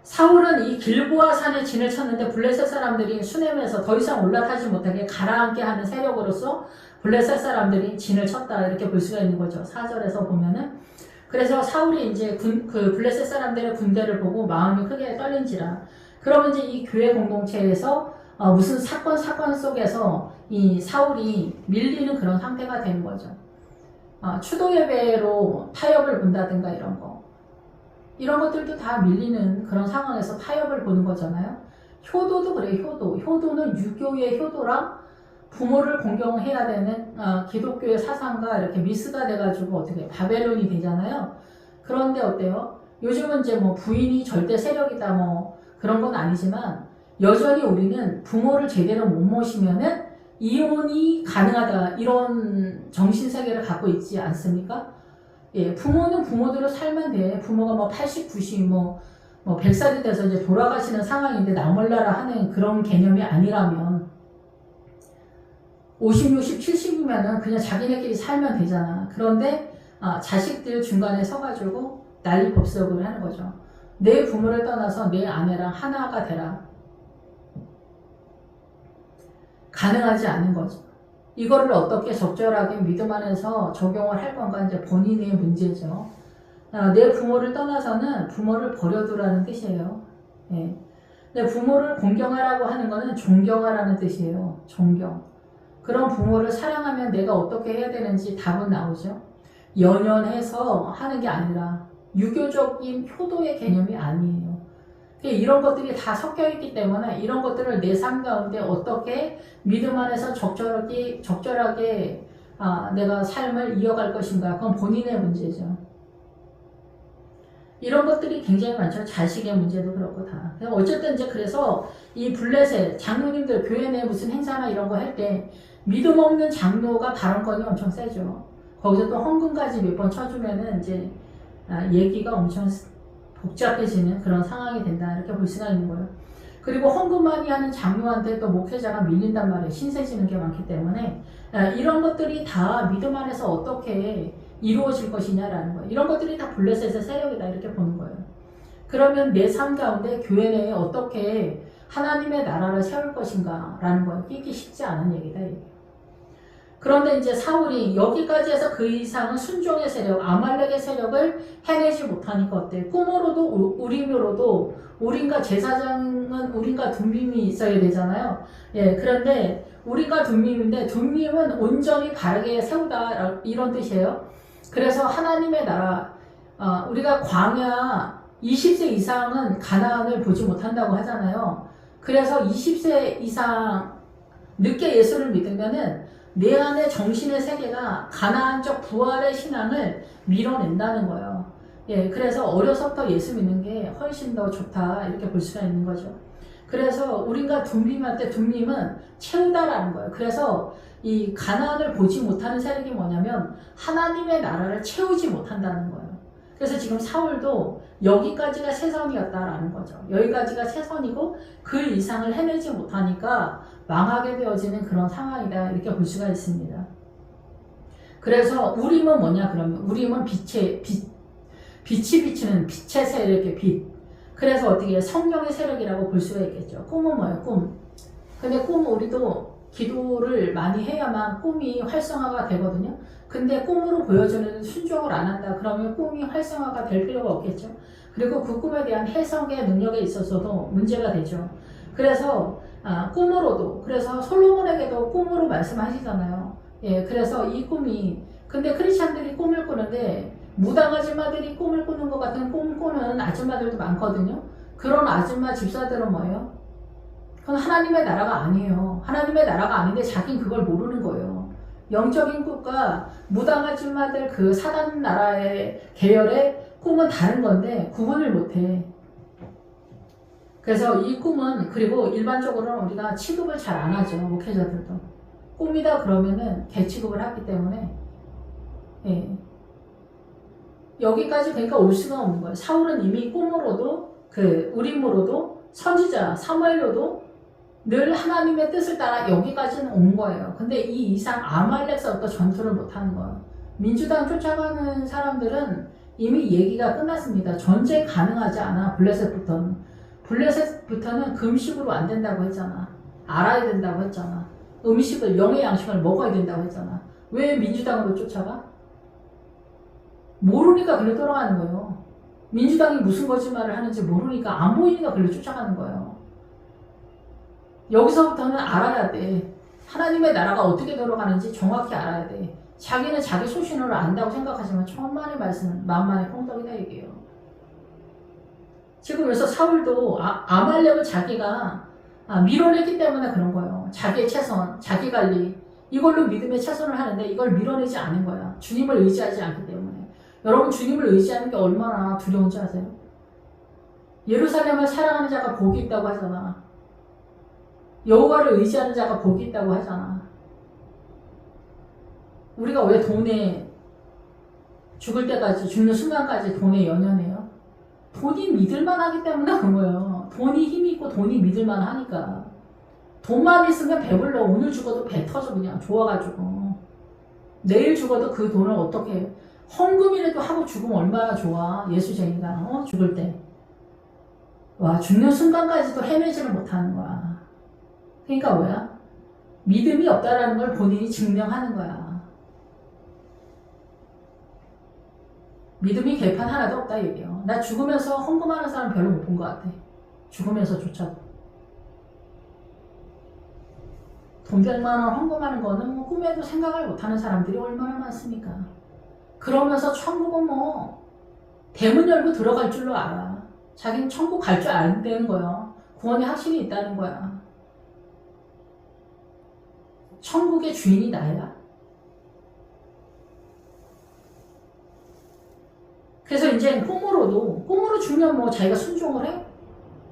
사울은 이 길보아 산에 진을 쳤는데 블레셋 사람들이 수넴에서 더 이상 올라타지 못하게 가라앉게 하는 세력으로서 블레셋 사람들이 진을 쳤다 이렇게 볼 수가 있는 거죠. 4절에서 보면은. 그래서 사울이 이제 그 블레셋 사람들의 군대를 보고 마음이 크게 떨린지라. 그러면 이제 이 교회 공동체에서 무슨 사건 속에서 이 사울이 밀리는 그런 상태가 되는 거죠. 추도 예배로 타협을 본다든가 이런 거. 이런 것들도 다 밀리는 그런 상황에서 타협을 보는 거잖아요. 효도도 그래요. 효도는 유교의 효도랑 부모를 공경해야 되는 기독교의 사상과 이렇게 미스가 돼가지고 어떻게 바벨론이 되잖아요. 그런데 어때요? 요즘은 이제 뭐 부인이 절대 세력이다 뭐 그런 건 아니지만 여전히 우리는 부모를 제대로 못 모시면은 이혼이 가능하다 이런 정신세계를 갖고 있지 않습니까? 예, 부모는 부모대로 살면 돼. 부모가 뭐 80, 90, 뭐 100살이 돼서 이제 돌아가시는 상황인데 나 몰라라 하는 그런 개념이 아니라면 50, 60, 70이면은 그냥 자기네끼리 살면 되잖아. 그런데 자식들 중간에 서가지고 난리법석을 하는 거죠. 내 부모를 떠나서 내 아내랑 하나가 되라. 가능하지 않는 거죠. 이거를 어떻게 적절하게 믿음 안에서 적용을 할 건가 이제 본인의 문제죠. 내 부모를 떠나서는 부모를 버려두라는 뜻이에요. 예. 내 부모를 공경하라고 하는 거는 존경하라는 뜻이에요. 존경. 그런 부모를 사랑하면 내가 어떻게 해야 되는지 답은 나오죠. 연연해서 하는 게 아니라 유교적인 효도의 개념이 아니에요. 이런 것들이 다 섞여 있기 때문에 이런 것들을 내 삶 가운데 어떻게 믿음 안에서 적절하게 내가 삶을 이어갈 것인가 그건 본인의 문제죠. 이런 것들이 굉장히 많죠. 자식의 문제도 그렇고 다. 어쨌든 이제 그래서 이 블레셋 장로님들 교회 내 무슨 행사나 이런 거 할 때 믿음 없는 장로가 발언권이 엄청 세죠. 거기서 또 헌금까지 몇 번 쳐주면은 이제 얘기가 엄청 복잡해지는 그런 상황이 된다 이렇게 볼 수가 있는 거예요. 그리고 헌금 많이 하는 장로한테 또 목회자가 밀린단 말이에요. 신세지는 게 많기 때문에 이런 것들이 다 믿음 안에서 어떻게 이루어질 것이냐라는 거예요. 이런 것들이 다 블레셋의 세력이다 이렇게 보는 거예요. 그러면 내 삶 가운데 교회 내에 어떻게 하나님의 나라를 세울 것인가 라는 거예요. 이게 쉽지 않은 얘기다 이게. 그런데 이제 사울이 여기까지 해서 그 이상은 순종의 세력, 아말렉의 세력을 해내지 못하니까 어때? 꿈으로도 우림으로도 우림과 제사장은 우림과 둠밈이 있어야 되잖아요. 예, 그런데 우림과 둠밈인데 둠밈은 온전히 바르게 세우다 이런 뜻이에요. 그래서 하나님의 나라, 우리가 광야 20세 이상은 가나안을 보지 못한다고 하잖아요. 그래서 20세 이상 늦게 예수를 믿으면은 내 안에 정신의 세계가 가나안적 부활의 신앙을 밀어낸다는 거예요. 예, 그래서 어려서부터 예수 믿는 게 훨씬 더 좋다 이렇게 볼 수가 있는 거죠. 그래서 우리가 둠림한테 둠림은 채우다라는 거예요. 그래서 이 가나안을 보지 못하는 세력이 뭐냐면 하나님의 나라를 채우지 못한다는 거예요. 그래서 지금 사울도 여기까지가 최선이었다라는 거죠. 여기까지가 최선이고 그 이상을 해내지 못하니까 망하게 되어지는 그런 상황이다, 이렇게 볼 수가 있습니다. 그래서 우림은 뭐냐 그러면 우림은 빛이 비치는 빛의 세력의 빛. 그래서 어떻게 성령의 세력이라고 볼 수가 있겠죠. 꿈은 뭐예요? 꿈. 근데 꿈은 우리도 기도를 많이 해야만 꿈이 활성화가 되거든요. 근데 꿈으로 보여주는 순종을 안 한다 그러면 꿈이 활성화가 될 필요가 없겠죠. 그리고 그 꿈에 대한 해석의 능력에 있어서도 문제가 되죠. 그래서 꿈으로도, 그래서 솔로몬에게도 꿈으로 말씀하시잖아요. 예, 그래서 이 꿈이, 근데 크리스찬들이 꿈을 꾸는데 무당 아줌마들이 꿈을 꾸는 것 같은 꿈 꾸는 아줌마들도 많거든요. 그런 아줌마 집사들은 뭐예요? 그건 하나님의 나라가 아니에요. 하나님의 나라가 아닌데 자기는 그걸 모르는 거예요. 영적인 꿈과 무당 아줌마들 그 사단 나라의 계열의 꿈은 다른 건데 구분을 못해. 그래서 이 꿈은, 그리고 일반적으로는 우리가 취급을 잘 안 하죠. 목회자들도. 꿈이다 그러면은 개취급을 하기 때문에, 예. 여기까지 그러니까 올 수가 없는 거예요. 사울은 이미 꿈으로도, 우림으로도, 선지자 사무엘로도 늘 하나님의 뜻을 따라 여기까지는 온 거예요. 근데 이 이상 아말렉서부터 전투를 못하는 거예요. 민주당 쫓아가는 사람들은 이미 얘기가 끝났습니다. 전쟁 가능하지 않아. 블레셋부터는. 블레셋부터는 금식으로 안 된다고 했잖아. 알아야 된다고 했잖아. 음식을, 영의 양식을 먹어야 된다고 했잖아. 왜 민주당으로 쫓아가? 모르니까 그래 돌아가는 거예요. 민주당이 무슨 거짓말을 하는지 모르니까, 안 보이니까 그래 쫓아가는 거예요. 여기서부터는 알아야 돼. 하나님의 나라가 어떻게 돌아가는지 정확히 알아야 돼. 자기는 자기 소신으로 안다고 생각하지만 천만의 말씀은 만만의 콩떡이다 얘기예요. 지금 그래서 사울도 아말렉을 자기가 밀어내기 때문에 그런 거예요. 자기의 최선, 자기 관리, 이걸로 믿음의 최선을 하는데 이걸 밀어내지 않은 거야. 주님을 의지하지 않기 때문에. 여러분, 주님을 의지하는 게 얼마나 두려운지 아세요? 예루살렘을 사랑하는 자가 복이 있다고 하잖아. 여호와를 의지하는 자가 복이 있다고 하잖아. 우리가 왜 돈에, 죽을 때까지, 죽는 순간까지 돈에 연연해요? 돈이 믿을만 하기 때문에 그런 거예요. 돈이 힘이 있고 돈이 믿을만 하니까. 돈만 있으면 배불러. 오늘 죽어도 배 터져 그냥 좋아가지고. 내일 죽어도 그 돈을 어떻게 해. 헌금이라도 하고 죽으면 얼마나 좋아. 예수쟁이가 죽을 때. 와, 죽는 순간까지도 헤매지를 못하는 거야. 그러니까 뭐야? 믿음이 없다라는 걸 본인이 증명하는 거야. 믿음이 개판 하나도 없다 얘기해요. 나 죽으면서 헌금하는 사람 별로 못 본 것 같아. 죽으면서조차도. 돈 100만 원 헌금하는 거는 뭐 꿈에도 생각을 못하는 사람들이 얼마나 많습니까? 그러면서 천국은 뭐 대문 열고 들어갈 줄로 알아. 자기는 천국 갈 줄 안다는 거야. 구원의 확신이 있다는 거야. 천국의 주인이 나야. 그래서 이제 꿈으로 주면 뭐 자기가 순종을 해?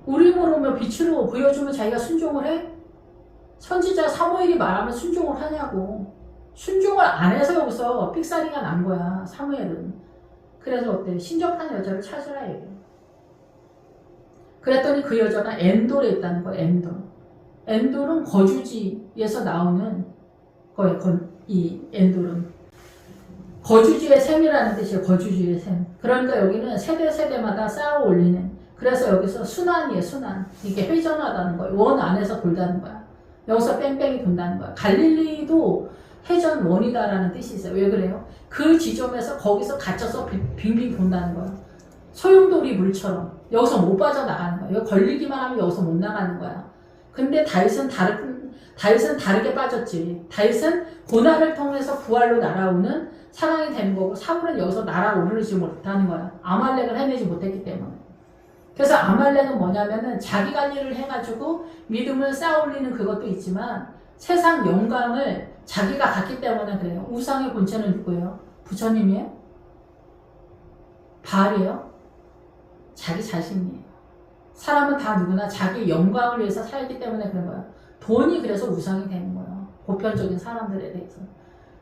우림으로 뭐 빛으로 보여주면 자기가 순종을 해? 선지자 사무엘이 말하면 순종을 하냐고. 순종을 안 해서 여기서 삑사리가 난 거야, 사무엘은. 그래서 어때? 신접한 여자를 찾으라 얘기해. 그랬더니 그 여자가 엔돌에 있다는 거야, 엔돌. 엔돌은 거주지에서 나오는 거예요, 이 엔돌은. 거주지의 셈이라는 뜻이에요. 거주지의 셈. 그러니까 여기는 세대마다 쌓아 올리는. 그래서 여기서 순환이에요. 순환. 이게 회전하다는 거예요. 원 안에서 돌다는 거야. 여기서 뺑뺑이 돈다는 거야. 갈릴리도 회전 원이다라는 뜻이 있어요. 왜 그래요? 그 지점에서 거기서 갇혀서 빙빙 돈다는 거야. 소용돌이 물처럼. 여기서 못 빠져나가는 거야. 여기 걸리기만 하면 여기서 못 나가는 거야. 근데 다윗은 다르게 빠졌지. 다윗은 고난을 통해서 부활로 날아오는 상황이 되는 거고, 사울은 여기서 날아오르지 못하는 거야. 아말렉을 해내지 못했기 때문에. 그래서 아말렉은 뭐냐면은 자기 관리를 해가지고 믿음을 쌓아올리는 그것도 있지만 세상 영광을 자기가 갖기 때문에 그래요. 우상의 본체는 누구예요? 부처님이에요? 바알이에요? 자기 자신이에요. 사람은 다 누구나 자기 영광을 위해서 살기 때문에 그런 거야. 돈이 그래서 우상이 되는 거야. 보편적인 사람들에 대해서.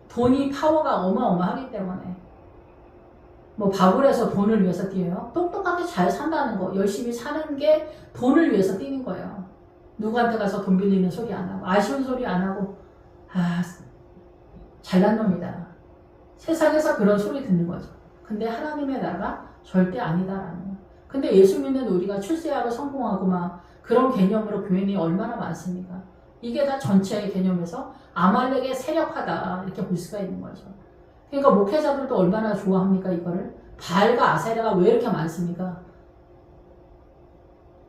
돈이 파워가 어마어마하기 때문에. 뭐 바불에서 돈을 위해서 뛰어요. 똑똑하게 잘 산다는 거, 열심히 사는 게 돈을 위해서 뛰는 거예요. 누구한테 가서 돈 빌리는 소리 안 하고, 아쉬운 소리 안 하고, 잘난 놈이다. 세상에서 그런 소리 듣는 거죠. 근데 하나님의 나라가 절대 아니다라는 거예요. 근데 예수 믿는 우리가 출세하고 성공하고 막 그런 개념으로 교인이 얼마나 많습니까? 이게 다 전체의 개념에서 아말렉의 세력화다 이렇게 볼 수가 있는 거죠. 그러니까 목회자들도 얼마나 좋아합니까 이거를? 바알과 아세라가 왜 이렇게 많습니까?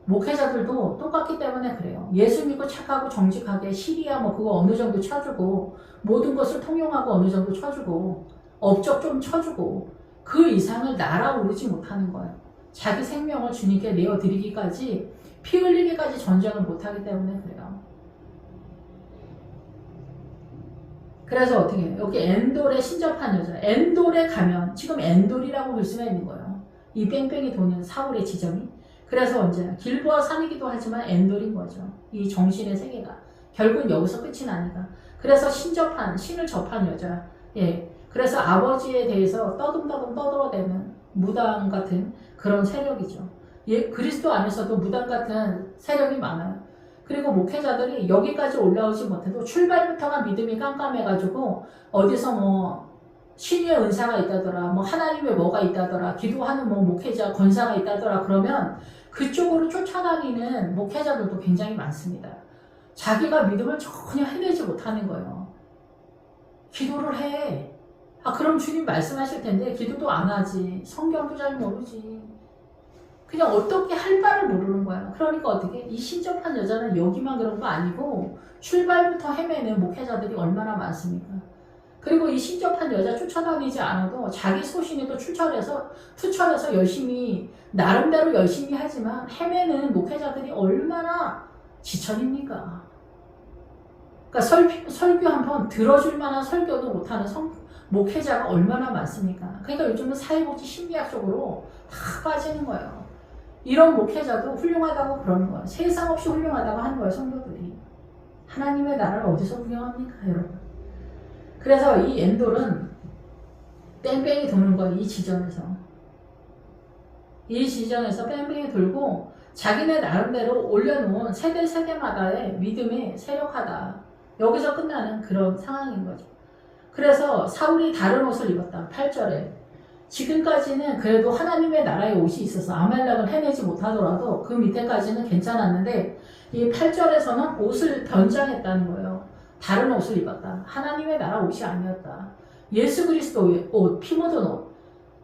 목회자들도 똑같기 때문에 그래요. 예수 믿고 착하고 정직하게 시리아 뭐 그거 어느 정도 쳐주고 모든 것을 통용하고 어느 정도 쳐주고 업적 좀 쳐주고 그 이상을 날아오르지 못하는 거예요. 자기 생명을 주님께 내어드리기까지 피 흘리기까지 전쟁을 못하기 때문에 그래요. 그래서 어떻게 해요? 여기 엔돌에 신접한 여자, 엔돌에 가면 지금 엔돌이라고 볼 수가 있는 거예요. 이 뺑뺑이 도는 사울의 지점이. 그래서 언제 길보아 산이기도 하지만 엔돌인 거죠. 이 정신의 세계가 결국은 여기서 끝이 나니까. 그래서 신을 접한 여자. 예. 그래서 아버지에 대해서 떠듬떠듬 떠들어대는 무당 같은 그런 세력이죠. 예, 그리스도 안에서도 무당 같은 세력이 많아요. 그리고 목회자들이 여기까지 올라오지 못해도 출발부터가 믿음이 깜깜해가지고 어디서 뭐 신의 은사가 있다더라, 뭐 하나님의 뭐가 있다더라, 기도하는 뭐 목회자 권사가 있다더라 그러면 그쪽으로 쫓아다니는 목회자들도 굉장히 많습니다. 자기가 믿음을 전혀 해내지 못하는 거예요. 기도를 해. 그럼 주님 말씀하실 텐데 기도도 안 하지. 성경도 잘 모르지. 그냥 어떻게 할 바를 모르는 거야. 그러니까 어떻게 이 신접한 여자는 여기만 그런 거 아니고 출발부터 헤매는 목회자들이 얼마나 많습니까? 그리고 이 신접한 여자 쫓아다니지 않아도 자기 소신에도 투철해서 열심히 나름대로 열심히 하지만 헤매는 목회자들이 얼마나 지천입니까? 그러니까 설교 한 번 들어줄 만한 설교도 못하는 목회자가 얼마나 많습니까? 그러니까 요즘은 사회복지 심리학적으로 다 빠지는 거예요. 이런 목회자도 훌륭하다고 그러는 거예요. 세상 없이 훌륭하다고 하는 거예요, 성도들이. 하나님의 나라를 어디서 구경합니까, 여러분? 그래서 이 엔돌은 뺑뺑이 도는 거예요, 이 지점에서. 이 지점에서 뺑뺑이 돌고 자기네 나름대로 올려놓은 세대마다의 믿음이 세력하다. 여기서 끝나는 그런 상황인 거죠. 그래서 사울이 다른 옷을 입었다. 8절에. 지금까지는 그래도 하나님의 나라의 옷이 있어서 아말렉을 해내지 못하더라도 그 밑에까지는 괜찮았는데 이 8절에서는 옷을 변장했다는 거예요. 다른 옷을 입었다. 하나님의 나라 옷이 아니었다. 예수 그리스도의 옷, 피 묻은 옷,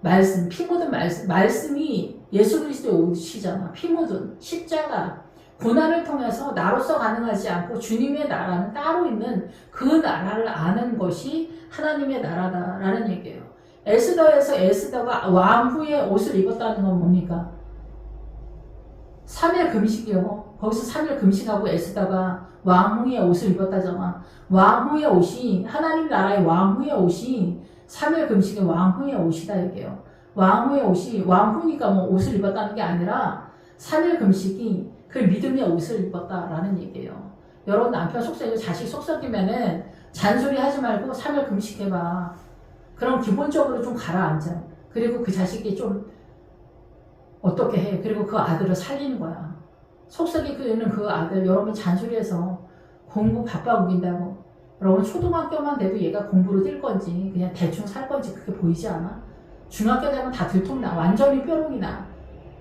말씀, 피 묻은 말씀이 예수 그리스도의 옷이잖아. 피 묻은 십자가, 고난을 통해서 나로서 가능하지 않고 주님의 나라는 따로 있는 그 나라를 아는 것이 하나님의 나라다라는 얘기예요. 에스더가 왕 후의 옷을 입었다는 건 뭡니까? 3일 금식이요. 거기서 3일 금식하고 에스더가 왕 후의 옷을 입었다잖아. 왕 후의 옷이 하나님 나라의 왕 후의 옷이 3일 금식의 왕 후의 옷이다 얘기예요. 왕 후의 옷이 왕 후니까 뭐 옷을 입었다는 게 아니라 3일 금식이 그 믿음의 옷을 입었다라는 얘기예요. 여러분 남편 속썩이고 자식 속썩이면은 잔소리 하지 말고 3일 금식해봐. 그럼 기본적으로 좀 가라앉아. 그리고 그 자식이 좀 어떻게 해. 그리고 그 아들을 살리는 거야. 속썩이는 그 아들 여러분 잔소리해서 공부 바빠 우긴다고. 여러분 초등학교만 돼도 얘가 공부로 뛸 건지 그냥 대충 살 건지 그렇게 보이지 않아? 중학교 되면 다 들통나. 완전히 뾰롱이 나.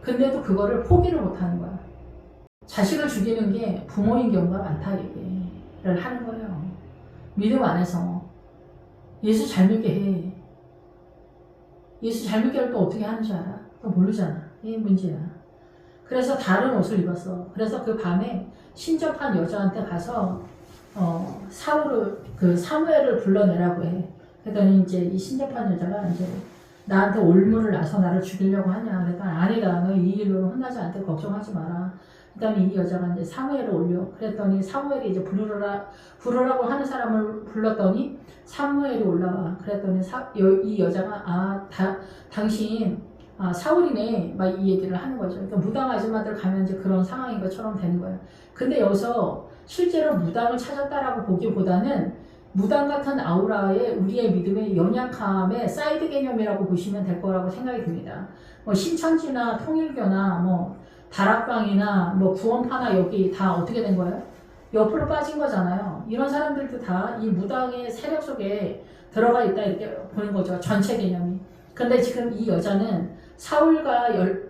근데도 그거를 포기를 못하는 거야. 자식을 죽이는 게 부모인 경우가 많다 얘기를 하는 거예요. 믿음 안에서 예수 잘 믿게 해. 예수 잘 믿게 할 또 어떻게 하는 줄 알아? 또 모르잖아. 이게 문제야. 그래서 다른 옷을 입었어. 그래서 그 밤에 신접한 여자한테 가서 사무엘을 불러내라고 해. 그랬더니 이제 이 신접한 여자가 이제 나한테 올무를 놔서 나를 죽이려고 하냐. 그러니까 아니다. 너 이 일로는 혼나지 않대. 걱정하지 마라. 그다음에 이 여자가 이제 사무엘을 올려. 그랬더니 사무엘이 이제 부르라고 하는 사람을 불렀더니 사무엘이 올라와. 그랬더니 이 여자가 당신 사울이네 막 이 얘기를 하는 거죠. 그러니까 무당 아줌마들 가면 이제 그런 상황인 것처럼 되는 거예요. 근데 여기서 실제로 무당을 찾았다라고 보기보다는 무당 같은 아우라에 우리의 믿음의 연약함의 사이드 개념이라고 보시면 될 거라고 생각이 듭니다. 뭐 신천지나 통일교나 뭐 다락방이나 뭐 구원파나 여기 다 어떻게 된 거예요? 옆으로 빠진 거잖아요. 이런 사람들도 다 이 무당의 세력 속에 들어가 있다 이렇게 보는 거죠. 전체 개념이. 근데 지금 이 여자는 사울과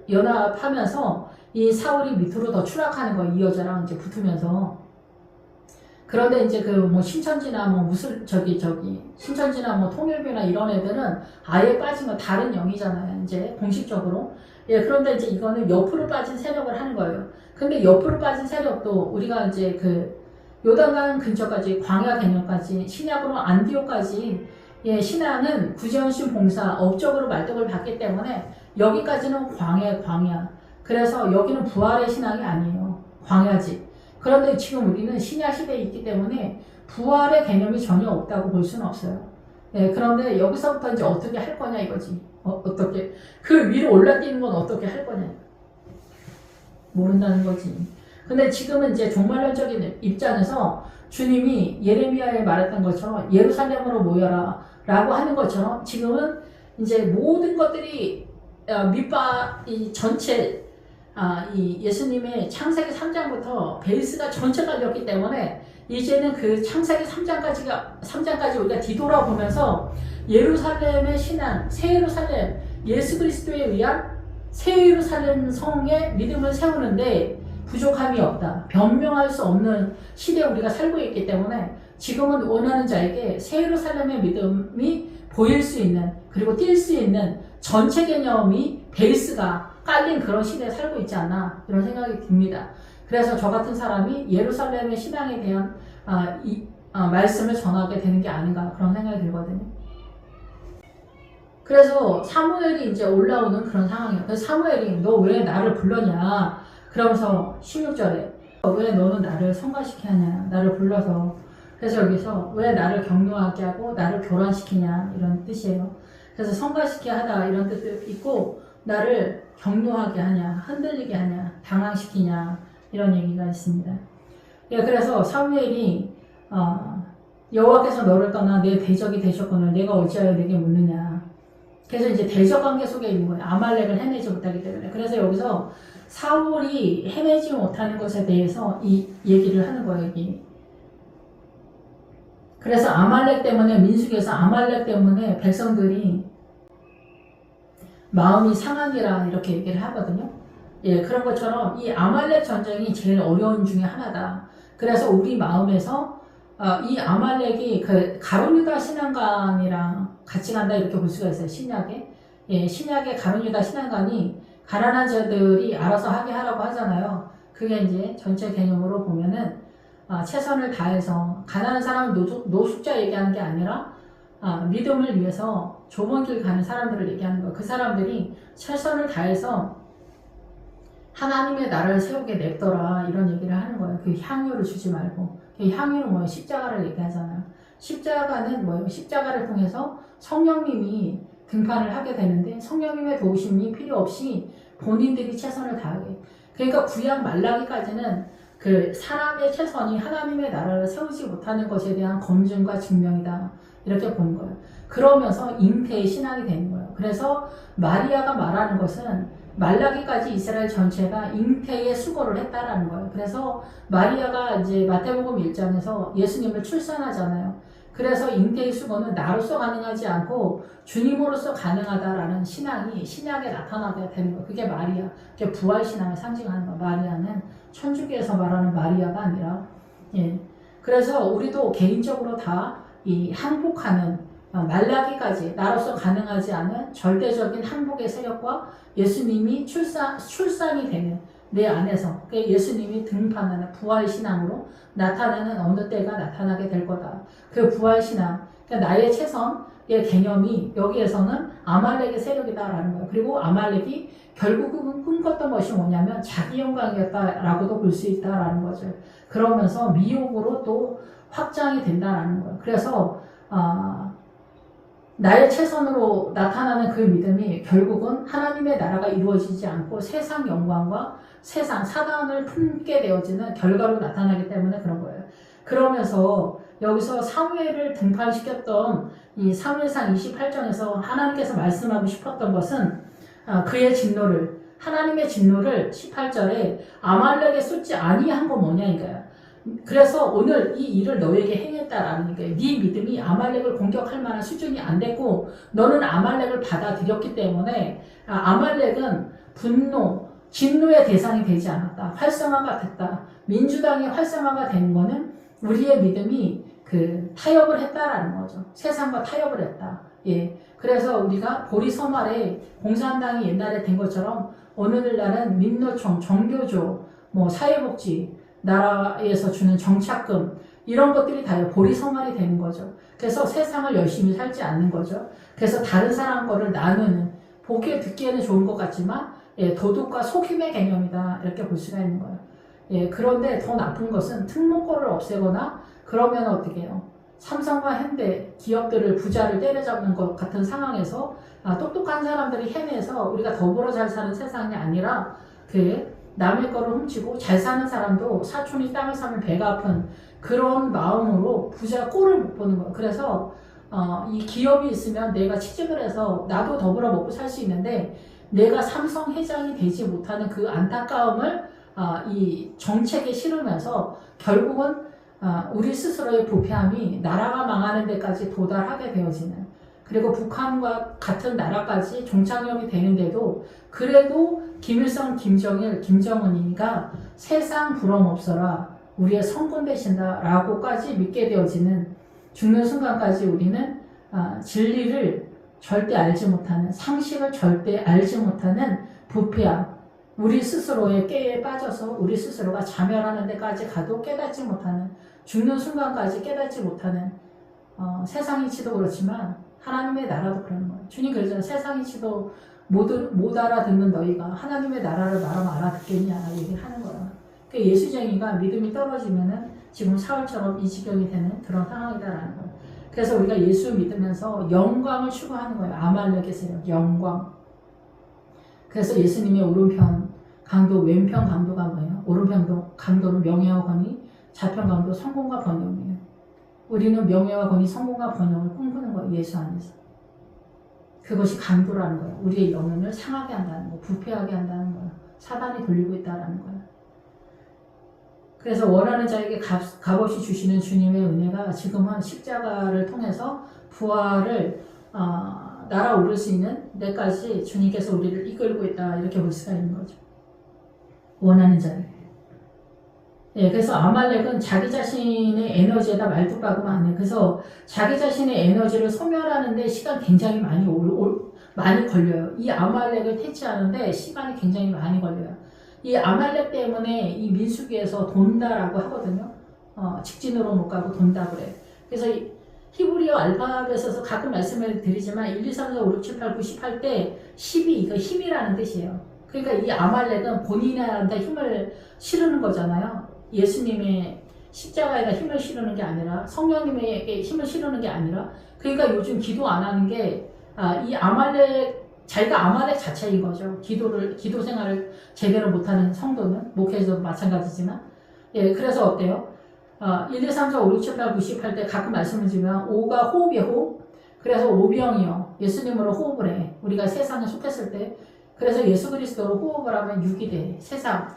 연합하면서 이 사울이 밑으로 더 추락하는 거예요. 이 여자랑 이제 붙으면서. 그런데 이제 그 뭐 신천지나 뭐 무슨 신천지나 뭐 통일교나 이런 애들은 아예 빠진 거 다른 영이잖아요. 이제 공식적으로. 예, 그런데 이제 이거는 옆으로 빠진 세력을 하는 거예요. 근데 옆으로 빠진 세력도 우리가 이제 그 요단강 근처까지 광야 개념까지 신약으로 안디옥까지 예, 신앙은 구제원신 봉사 업적으로 말동을 받기 때문에 여기까지는 광야. 그래서 여기는 부활의 신앙이 아니에요. 광야지. 그런데 지금 우리는 신약 시대에 있기 때문에 부활의 개념이 전혀 없다고 볼 수는 없어요. 예, 그런데 여기서부터 이제 어떻게 할 거냐 이거지. 어떻게 그 위로 올라뛰는 건 어떻게 할 거냐. 모른다는 거지. 근데 지금은 이제 종말론적인 입장에서 주님이 예레미야에 말했던 것처럼 예루살렘으로 모여라 라고 하는 것처럼 지금은 이제 모든 것들이 이 전체 이 예수님의 창세기 3장부터 베이스가 전체 깔렸기 때문에 이제는 그 창세기 3장까지 우리가 뒤돌아보면서 예루살렘의 신앙, 새 예루살렘, 예수 그리스도에 의한 새 예루살렘 성의 믿음을 세우는데 부족함이 없다. 변명할 수 없는 시대에 우리가 살고 있기 때문에 지금은 원하는 자에게 새 예루살렘의 믿음이 보일 수 있는 그리고 뛸 수 있는 전체 개념이 베이스가 깔린 그런 시대에 살고 있지 않나 이런 생각이 듭니다. 그래서 저 같은 사람이 예루살렘의 신앙에 대한 말씀을 전하게 되는 게 아닌가 그런 생각이 들거든요. 그래서 사무엘이 이제 올라오는 그런 상황이에요. 그래서 사무엘이 너 왜 나를 불렀냐 그러면서 16절에 왜 너는 나를 성가시게 하냐 나를 불러서 그래서 여기서 왜 나를 격려하게 하고 나를 교란시키냐 이런 뜻이에요. 그래서 성가시게 하다 이런 뜻도 있고 나를 격려하게 하냐 흔들리게 하냐 당황시키냐 이런 얘기가 있습니다. 예, 그래서 사무엘이 여호와께서 너를 떠나 내 대적이 되셨거늘 내가 어찌하여 내게 묻느냐. 그래서 이제 대적 관계 속에 있는 거예요. 아말렉을 해내지 못하기 때문에. 그래서 여기서 사울이 해내지 못하는 것에 대해서 이 얘기를 하는 거예요. 여기. 그래서 아말렉 때문에 민수기에서 아말렉 때문에 백성들이 마음이 상하니라 이렇게 얘기를 하거든요. 예, 그런 것처럼 이 아말렉 전쟁이 제일 어려운 중에 하나다. 그래서 우리 마음에서 이 아말렉이 그 가룟유다 신앙관이랑 같이 간다 이렇게 볼 수가 있어요. 신약에. 예, 신약의 가룟유다 신앙관이 가난한 자들이 알아서 하게 하라고 하잖아요. 그게 이제 전체 개념으로 보면은 최선을 다해서 가난한 사람은 노숙자 얘기하는 게 아니라 믿음을 위해서 좁은 길 가는 사람들을 얘기하는 거예요. 그 사람들이 최선을 다해서 하나님의 나라를 세우게 냅더라 이런 얘기를 하는 거예요. 그 향유를 주지 말고. 그 향유는 뭐예요? 십자가를 얘기하잖아요. 십자가는 뭐예요? 십자가를 통해서 성령님이 등판을 하게 되는데 성령님의 도우심이 필요 없이 본인들이 최선을 다하게. 그러니까 구약 말라기까지는 그 사람의 최선이 하나님의 나라를 세우지 못하는 것에 대한 검증과 증명이다. 이렇게 보는 거예요. 그러면서 잉태의 신앙이 되는 거예요. 그래서 마리아가 말하는 것은 말라기까지 이스라엘 전체가 잉태의 수고를 했다라는 거예요. 그래서 마리아가 이제 마태복음 1장에서 예수님을 출산하잖아요. 그래서 잉태의 수고는 나로서 가능하지 않고 주님으로서 가능하다라는 신앙이 신약에 나타나게 되는 거예요. 그게 마리아, 그게 부활 신앙을 상징하는 거예요. 마리아는 천주교에서 말하는 마리아가 아니라, 예. 그래서 우리도 개인적으로 다 이 항복하는 말라기까지 나로서 가능하지 않은 절대적인 항복의 세력과 예수님이 출산이 되는 내 안에서 예수님이 등판하는 부활신앙으로 나타나는 어느 때가 나타나게 될 거다. 그 부활신앙, 그러니까 나의 최선의 개념이 여기에서는 아말렉의 세력이다라는 거예요. 그리고 아말렉이 결국은 꿈꿨던 것이 뭐냐면 자기 영광이었다라고도 볼 수 있다라는 거죠. 그러면서 미혹으로 또 확장이 된다라는 거예요. 그래서 나의 최선으로 나타나는 그 믿음이 결국은 하나님의 나라가 이루어지지 않고 세상 영광과 세상 사단을 품게 되어지는 결과로 나타나기 때문에 그런 거예요. 그러면서 여기서 사무엘을 등판시켰던 이 사무엘상 28장에서 하나님께서 말씀하고 싶었던 것은 그의 진노를, 하나님의 진노를 18절에 아말렉에 쏟지 아니한 거 뭐냐 이거야. 그래서 오늘 이 일을 너에게 행했다라는 게, 네 믿음이 아말렉을 공격할 만한 수준이 안 됐고 너는 아말렉을 받아들였기 때문에 아말렉은 분노, 진노의 대상이 되지 않았다. 활성화가 됐다. 민주당이 활성화가 된 거는 우리의 믿음이 타협을 했다라는 거죠. 세상과 타협을 했다. 예. 그래서 우리가 보리서말에 공산당이 옛날에 된 것처럼 오늘날은 민노총, 정교조, 사회복지, 나라에서 주는 정착금 이런 것들이 다 보리서말이 되는 거죠. 그래서 세상을 열심히 살지 않는 거죠. 그래서 다른 사람 거를 나누는, 보기에 듣기에는 좋은 것 같지만 도둑과 속임의 개념이다 이렇게 볼 수가 있는 거예요. 그런데 더 나쁜 것은 특목고를 없애거나 그러면 어떻게 해요? 삼성과 현대 기업들을, 부자를 때려잡는 것 같은 상황에서 똑똑한 사람들이 해내서 우리가 더불어 잘 사는 세상이 아니라 남의 거를 훔치고 잘 사는 사람도 사촌이 땅을 사면 배가 아픈 그런 마음으로 부자 꼴을 못 보는 거예요. 그래서 이 기업이 있으면 내가 취직을 해서 나도 더불어 먹고 살 수 있는데 내가 삼성 회장이 되지 못하는 그 안타까움을 이 정책에 실으면서 결국은 우리 스스로의 부패함이 나라가 망하는 데까지 도달하게 되어지는, 그리고 북한과 같은 나라까지 종착역이 되는데도 그래도 김일성, 김정일, 김정은이가 세상 부러움 없어라 우리의 성군 되신다 라고까지 믿게 되어지는, 죽는 순간까지 우리는 진리를 절대 알지 못하는, 상식을 절대 알지 못하는 부패함, 우리 스스로의 깨에 빠져서 우리 스스로가 자멸하는 데까지 가도 깨닫지 못하는, 죽는 순간까지 깨닫지 못하는 세상이치도 그렇지만 하나님의 나라도 그런 거예요. 주님 그러잖아요. 세상이치도 못 알아듣는 너희가 하나님의 나라를 말하면 알아듣겠냐 얘기하는 거예요. 그러니까 예수쟁이가 믿음이 떨어지면은 지금 사울처럼 이 지경이 되는 그런 상황이다라는 거예요. 그래서 우리가 예수 믿으면서 영광을 추구하는 거예요. 아말렉에서요. 영광. 그래서 예수님의 오른편 강도, 왼편 강도가 뭐예요? 오른편 강도는 명예와 권위, 좌편 강도 성공과 번영이에요. 우리는 명예와 권위, 성공과 번영을 꿈꾸는 거예요. 예수 안에서. 그것이 강도라는 거예요. 우리의 영혼을 상하게 한다는 거, 부패하게 한다는 거예요. 사단이 돌리고 있다는 거예요. 그래서 원하는 자에게 값없이 주시는 주님의 은혜가 지금은 십자가를 통해서 부활을 날아오를 수 있는 데까지 주님께서 우리를 이끌고 있다 이렇게 볼 수가 있는 거죠. 원하는 자에게. 그래서 아말렉은 자기 자신의 에너지에다 말도 박으면 안 해. 그래서 자기 자신의 에너지를 소멸하는데 시간 굉장히 많이 걸려요. 이 아말렉을 퇴치하는데 시간이 굉장히 많이 걸려요. 이 아말렉 때문에 이 민수기에서 돈다라고 하거든요. 직진으로 못 가고 돈다 그래. 그래서 히브리어 알파벳에서 가끔 말씀을 드리지만 1, 2, 3, 4, 5, 6, 7, 8, 9, 10 할 때 10이 이거 힘이라는 뜻이에요. 그러니까 이 아말렉은 본인한테 힘을 실으는 거잖아요. 예수님의 십자가에다 힘을 실으는 게 아니라, 성령님에게 힘을 실으는 게 아니라, 그러니까 요즘 기도 안 하는 게 이 아말렉, 자기가 아말렉 자체인 거죠. 기도 생활을 제대로 못하는 성도는, 목회에서도 마찬가지지만. 그래서 어때요? 1, 2, 3, 4, 5, 6, 7, 8, 9, 10 할 때 가끔 말씀을 드리면 5가 호흡이에요. 호흡. 그래서 오병이요. 예수님으로 호흡을 해. 우리가 세상에 속했을 때. 그래서 예수 그리스도로 호흡을 하면 6이 돼. 세상.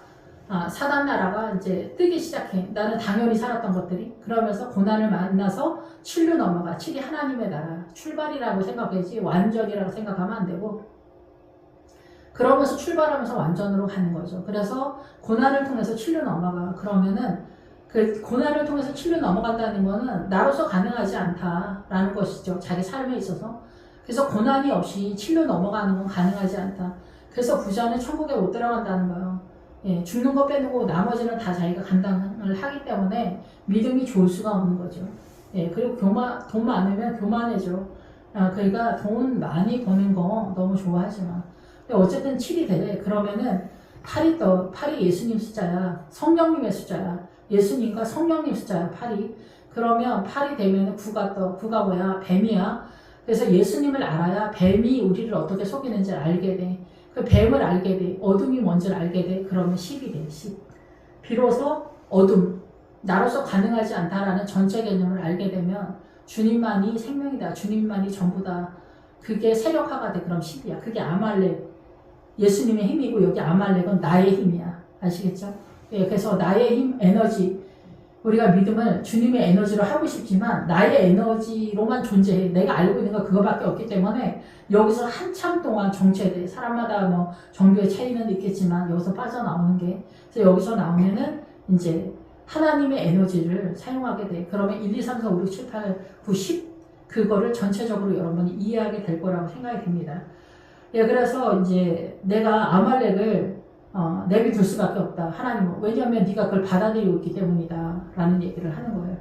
사단 나라가 이제 뜨기 시작해. 나는 당연히 살았던 것들이. 그러면서 고난을 만나서 7로 넘어가. 7이 하나님의 나라. 출발이라고 생각하지 완전이라고 생각하면 안 되고. 그러면서 출발하면서 완전으로 가는 거죠. 그래서 고난을 통해서 7로 넘어가. 그러면은 그 고난을 통해서 7로 넘어간다는 거는 나로서 가능하지 않다라는 것이죠. 자기 삶에 있어서. 그래서 고난이 없이 7로 넘어가는 건 가능하지 않다. 그래서 부자는 천국에 못 들어간다는 거예요. 죽는 거 빼놓고 나머지는 다 자기가 감당을 하기 때문에 믿음이 좋을 수가 없는 거죠. 그리고 돈 많으면 교만해져. 그러니까 돈 많이 버는 거 너무 좋아하지 마. 근데 어쨌든 7이 돼. 그러면은 8이 예수님 숫자야. 성령님의 숫자야. 예수님과 성령님 숫자야. 8이. 그러면 8이 되면 9가 뭐야? 뱀이야. 그래서 예수님을 알아야 뱀이 우리를 어떻게 속이는지 알게 돼. 그 뱀을 알게 돼. 어둠이 뭔지를 알게 돼. 그러면 10이 돼. 10. 비로소 어둠, 나로서 가능하지 않다라는 전체 개념을 알게 되면 주님만이 생명이다. 주님만이 전부다. 그게 세력화가 돼. 그럼 10이야. 그게 아말렉. 예수님의 힘이고 여기 아말렉은 나의 힘이야. 아시겠죠? 예, 그래서 나의 힘, 에너지. 우리가 믿음을 주님의 에너지로 하고 싶지만 나의 에너지로만 존재해. 내가 알고 있는 거 그거밖에 없기 때문에 여기서 한참 동안 정체돼. 사람마다 뭐 정도의 차이는 있겠지만 여기서 빠져나오는 게. 그래서 여기서 나오면은 이제 하나님의 에너지를 사용하게 돼. 그러면 1, 2, 3, 4, 5, 6, 7, 8, 9, 10 그거를 전체적으로 여러분이 이해하게 될 거라고 생각이 듭니다. 예, 그래서 이제 내가 아말렉을 내비둘 수밖에 없다. 하나님은. 왜냐하면 네가 그걸 받아들이고 있기 때문이다. 라는 얘기를 하는 거예요.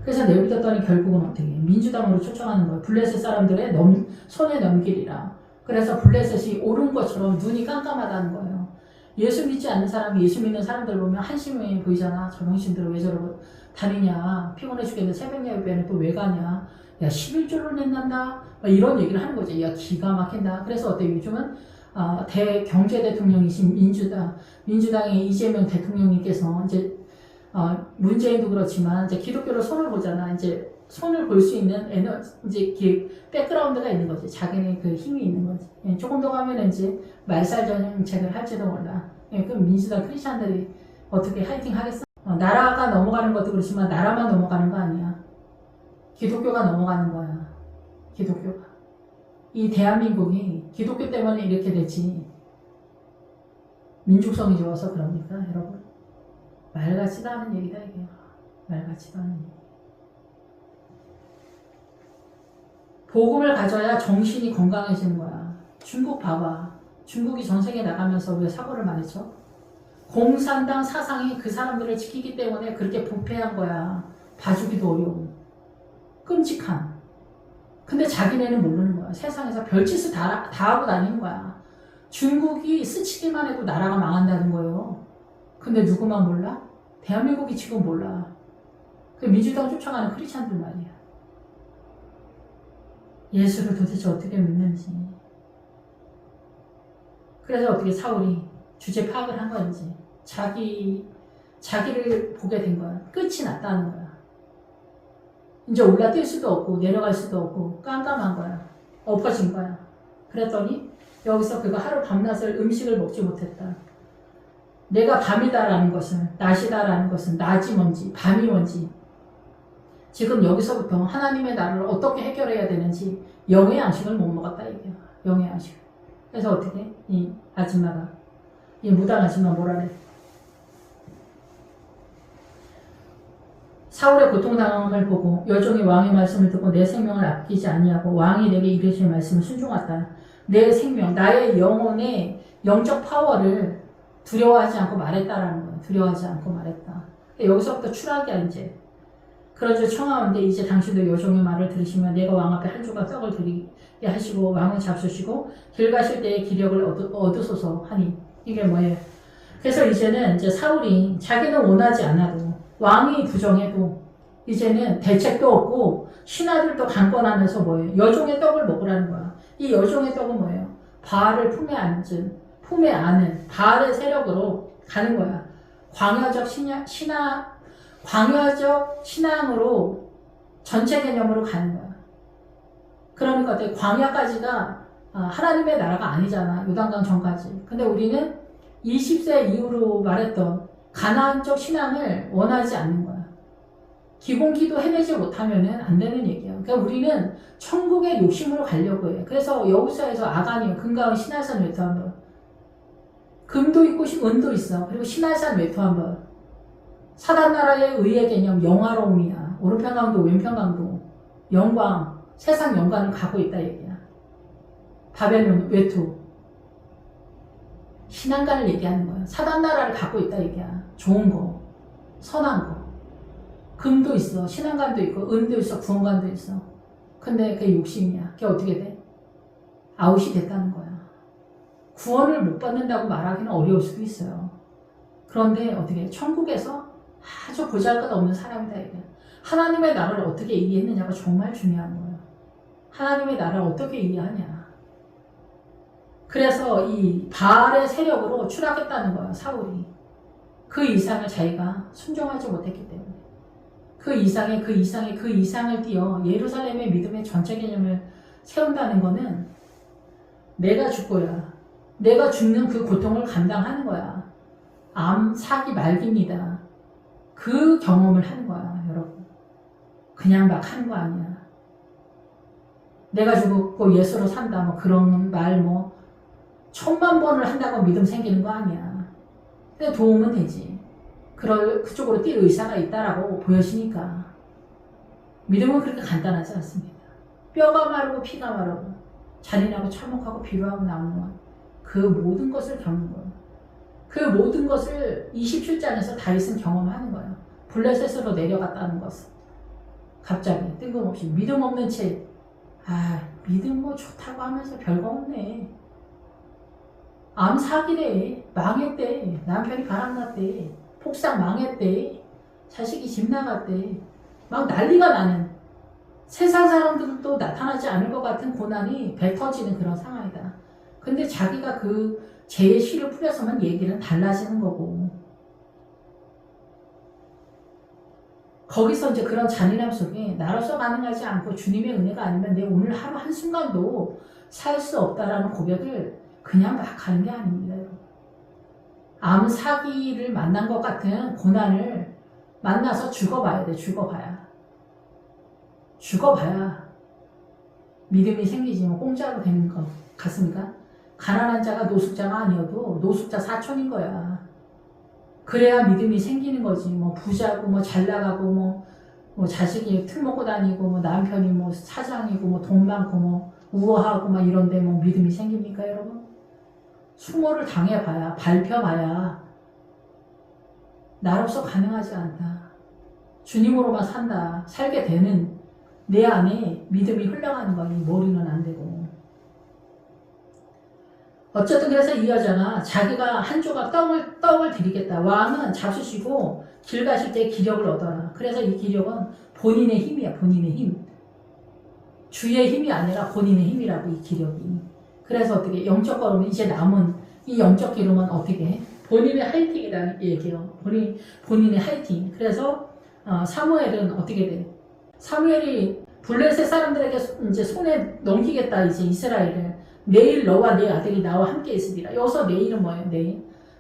그래서 내비뒀더니 결국은 어떻게 해? 민주당으로 쫓아가는 거예요. 블레셋 사람들의 손에 넘기리라. 그래서 블레셋이 옳은 것처럼 눈이 깜깜하다는 거예요. 예수 믿지 않는 사람이 예수 믿는 사람들 보면 한심해 보이잖아. 저 병신들 왜 저러고 다니냐. 피곤해 죽겠는데 새벽 예배는 또 왜 가냐. 야 11조를 낸단다. 이런 얘기를 하는 거죠. 야 기가 막힌다. 그래서 어때 요즘은 대경제 대통령이신 민주당의 이재명 대통령님께서 이제 문재인도 그렇지만 이제 기독교로 손을 보잖아. 이제 손을 볼 수 있는 이제 백그라운드가 있는 거지. 자기네 그 힘이 있는 거지. 예, 조금 더 가면 이제 말살 정책을 할지도 몰라. 예, 그럼 민주당 크리스찬들이 어떻게 화이팅 하겠어? 나라가 넘어가는 것도 그렇지만 나라만 넘어가는 거 아니야. 기독교가 넘어가는 거야. 기독교가. 이 대한민국이 기독교 때문에 이렇게 됐지. 민족성이 좋아서 그럽니까, 여러분? 말 같지도 않은 얘기다, 이게. 말 같지도 않은 얘기. 복음을 가져야 정신이 건강해지는 거야. 중국 봐봐. 중국이 전 세계 나가면서 왜 사고를 많이 쳐? 공산당 사상이 그 사람들을 지키기 때문에 그렇게 부패한 거야. 봐주기도 어려운. 끔찍한. 근데 자기네는 모르는 거야. 세상에서 별짓을 다 하고 다니는 거야. 중국이 스치기만 해도 나라가 망한다는 거예요. 근데 누구만 몰라? 대한민국이 지금 몰라. 그 민주당 쫓아가는 크리스찬들 말이야. 예수를 도대체 어떻게 믿는지. 그래서 어떻게 사울이 주제 파악을 한 건지. 자기를 보게 된 거야. 끝이 났다는 거야. 이제 올라뛸 수도 없고 내려갈 수도 없고 깜깜한 거야. 엎어진 거야. 그랬더니 여기서 그가 하루 밤낮을 음식을 먹지 못했다. 내가 밤이다라는 것은, 낮이다라는 것은 낮이 뭔지 밤이 뭔지 지금 여기서부터 하나님의 나라를 어떻게 해결해야 되는지 영의 양식을 못 먹었다 이게요. 영의 양식. 그래서 어떻게 이 아줌마가 이 무당 아줌마 뭐라 그래? 사울의 고통당함을 보고 여종이 왕의 말씀을 듣고 내 생명을 아끼지 아니하고 왕이 내게 이르신 말씀을 순종하다. 내 생명, 나의 영혼의 영적 파워를 두려워하지 않고 말했다라는 거예요. 두려워하지 않고 말했다. 여기서부터 추락이야 이제. 그런즉 청하온데 이제 당신도 여종의 말을 들으시면 내가 왕 앞에 한 조각 떡을 드리게 하시고 왕을 잡수시고 길 가실 때의 기력을 얻으소서 하니. 이게 뭐예요? 그래서 이제는 이제 사울이 자기는 원하지 않아도 왕이 부정해도 이제는 대책도 없고 신하들도 강권하면서 뭐예요? 여종의 떡을 먹으라는 거야. 이 여종의 떡은 뭐예요? 바알을 품에 안은 바알의 세력으로 가는 거야. 광야적 신앙으로 전체 개념으로 가는 거야. 그러니까 광야까지가 하나님의 나라가 아니잖아. 요단강 전까지. 근데 우리는 20세 이후로 말했던 가나안적 신앙을 원하지 않는 거야. 기본 기도 해내지 못하면 안 되는 얘기야. 그러니까 우리는 천국의 욕심으로 가려고 해. 그래서 여호수아에서 아간이요. 금가운 신할산 외투 한 번. 금도 있고 은도 있어. 그리고 신할산 외투 한 번. 사단나라의 의의 개념 영화로움이야. 오른편 강도 왼편 강도 영광 세상 영광을 갖고 있다 얘기야. 바벨론 외투 신앙가를 얘기하는 거야. 사단나라를 갖고 있다 얘기야. 좋은 거 선한 거 금도 있어. 신앙관도 있고 은도 있어. 구원관도 있어. 근데 그게 욕심이야. 그게 어떻게 돼? 아웃이 됐다는 거야. 구원을 못 받는다고 말하기는 어려울 수도 있어요. 그런데 어떻게 천국에서 아주 보잘것없는 사람이다 이게. 하나님의 나라를 어떻게 이해했느냐가 정말 중요한 거예요. 하나님의 나라를 어떻게 이해하냐. 그래서 이 바알의 세력으로 추락했다는 거예요, 사울이. 그 이상을 자기가 순종하지 못했기 때문에. 그 이상을 띄어 예루살렘의 믿음의 전체 개념을 세운다는 거는 내가 죽고야. 내가 죽는 그 고통을 감당하는 거야. 암, 사기, 말기입니다. 그 경험을 하는 거야, 여러분. 그냥 막 하는 거 아니야. 내가 죽고 예수로 산다, 뭐 그런 말, 뭐 1000만 번을 한다고 믿음 생기는 거 아니야. 근데 도움은 되지. 그쪽으로 뛸 의사가 있다라고 보여지니까. 믿음은 그렇게 간단하지 않습니다. 뼈가 마르고 피가 마르고 잔인하고 참혹하고 비루하고 나오는 그 모든 것을 겪는 거예요. 그 모든 것을 27장에서 다윗은 경험하는 거예요. 블레셋으로 내려갔다는 것을. 갑자기 뜬금없이 믿음 없는 채 믿음 뭐 좋다고 하면서 별거 없네. 암 사기래. 망했대. 남편이 바람났대. 폭삭 망했대. 자식이 집 나갔대. 막 난리가 나는 세상 사람들도 나타나지 않을 것 같은 고난이 배 터지는 그런 상황이다. 근데 자기가 그 죄의 씨를 뿌려서만 얘기는 달라지는 거고. 거기서 이제 그런 잔인함 속에 나로서 가능하지 않고 주님의 은혜가 아니면 내 오늘 하루 한순간도 살 수 없다라는 고백을 그냥 막 하는 게 아닙니다. 암 사기를 만난 것 같은 고난을 만나서 죽어봐야 돼. 죽어봐야 믿음이 생기지. 뭐 공짜로 되는 것 같습니까? 가난한 자가 노숙자가 아니어도 노숙자 사촌인 거야. 그래야 믿음이 생기는 거지. 뭐 부자고 뭐 잘 나가고 뭐 자식이 틀 먹고 다니고 뭐 남편이 뭐 사장이고 뭐 돈 많고 뭐 우아하고 막 이런데 뭐 믿음이 생깁니까, 여러분? 수모를 당해봐야, 밟혀봐야 나로서 가능하지 않다. 주님으로만 산다. 살게 되는 내 안에 믿음이 흘러가는 거니 머리는 안 되고. 어쨌든 그래서 이 여자가 자기가 한 조각 떡을 드리겠다. 왕은 잡수시고 길 가실 때 기력을 얻어라. 그래서 이 기력은 본인의 힘이야. 본인의 힘. 주의 힘이 아니라 본인의 힘이라고, 이 기력이. 그래서 어떻게 영적 걸음은 이제 남은 이 영적 기름은 어떻게 해? 본인의 화이팅이라는 얘기예요. 본인의 화이팅. 그래서 사무엘은 어떻게 돼? 사무엘이 블레셋 사람들에게 이제 손에 넘기겠다. 이제 이스라엘을. 내일 너와 내 아들이 나와 함께 있으리라. 여기서 내일은 뭐예요?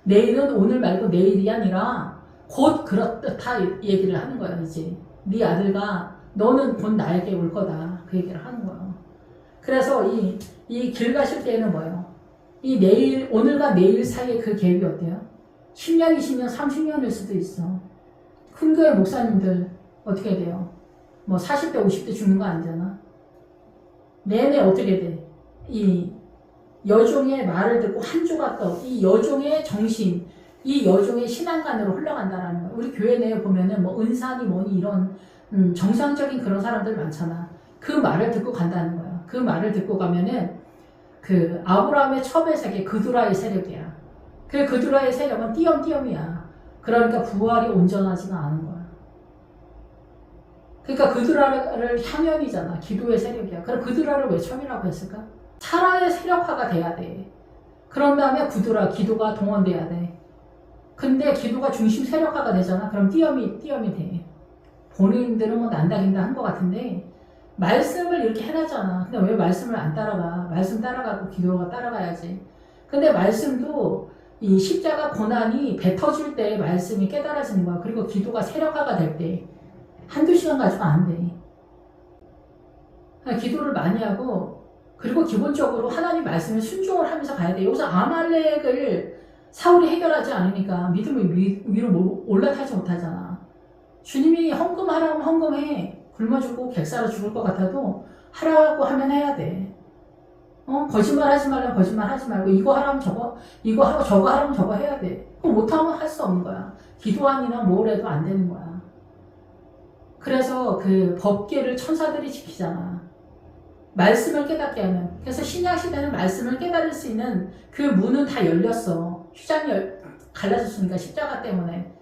내일은 오늘 말고 내일이 아니라 곧 그렇다 얘기를 하는 거야. 이제 네 아들과 너는 곧 나에게 올 거다. 그 얘기를 하는 거예요. 그래서 이 길 가실 때에는 뭐예요? 이 내일, 오늘과 내일 사이에 그 갭이 어때요? 10년, 20년, 30년일 수도 있어. 큰 교회 목사님들 어떻게 돼요? 뭐 40대, 50대 죽는 거 아니잖아. 내내 어떻게 돼? 이 여종의 말을 듣고 한 조각 떡, 이 여종의 정신, 이 여종의 신앙관으로 흘러간다라는 거예요. 우리 교회 내에 보면은 뭐 은사니 뭐니 이런 정상적인 그런 사람들 많잖아. 그 말을 듣고 간다는 거야. 그 말을 듣고 가면은 그 아브라함의 첩의 세계 그두라의 세력이야. 그 그두라의 세력은 띄엄띄엄이야. 그러니까 부활이 온전하지가 않은 거야. 그러니까 그두라를 향연이잖아. 기도의 세력이야. 그럼 그두라를 왜 첩이라고 했을까? 사라의 세력화가 돼야 돼. 그런 다음에 기도가 동원돼야 돼. 근데 기도가 중심 세력화가 되잖아. 그럼 띄엄이 돼. 본인들은 뭐 난다긴다 한 것 같은데 말씀을 이렇게 해놨잖아. 근데 왜 말씀을 안 따라가? 말씀 따라가고 기도가 따라가야지. 근데 말씀도 이 십자가 고난이 배 터질 때 말씀이 깨달아지는 거야. 그리고 기도가 세력화가 될 때 한두 시간 가지고 안 돼. 기도를 많이 하고 그리고 기본적으로 하나님 말씀에 순종을 하면서 가야 돼. 여기서 아말렉을 사울이 해결하지 않으니까 믿음이 위로 올라타지 못하잖아. 주님이 헌금하라고 하면 헌금해. 굶어 죽고 객사로 죽을 것 같아도 하라고 하면 해야 돼. 거짓말 하지 말라면 거짓말 하지 말고 이거 하라면 이거 하고 저거 하라면 저거 해야 돼. 그거 못하면 할 수 없는 거야. 기도안이나 뭘 해도 안 되는 거야. 그래서 그 법계를 천사들이 지키잖아. 말씀을 깨닫게 하면. 그래서 신약시대는 말씀을 깨달을 수 있는 그 문은 다 열렸어. 휘장이 갈라졌으니까 십자가 때문에.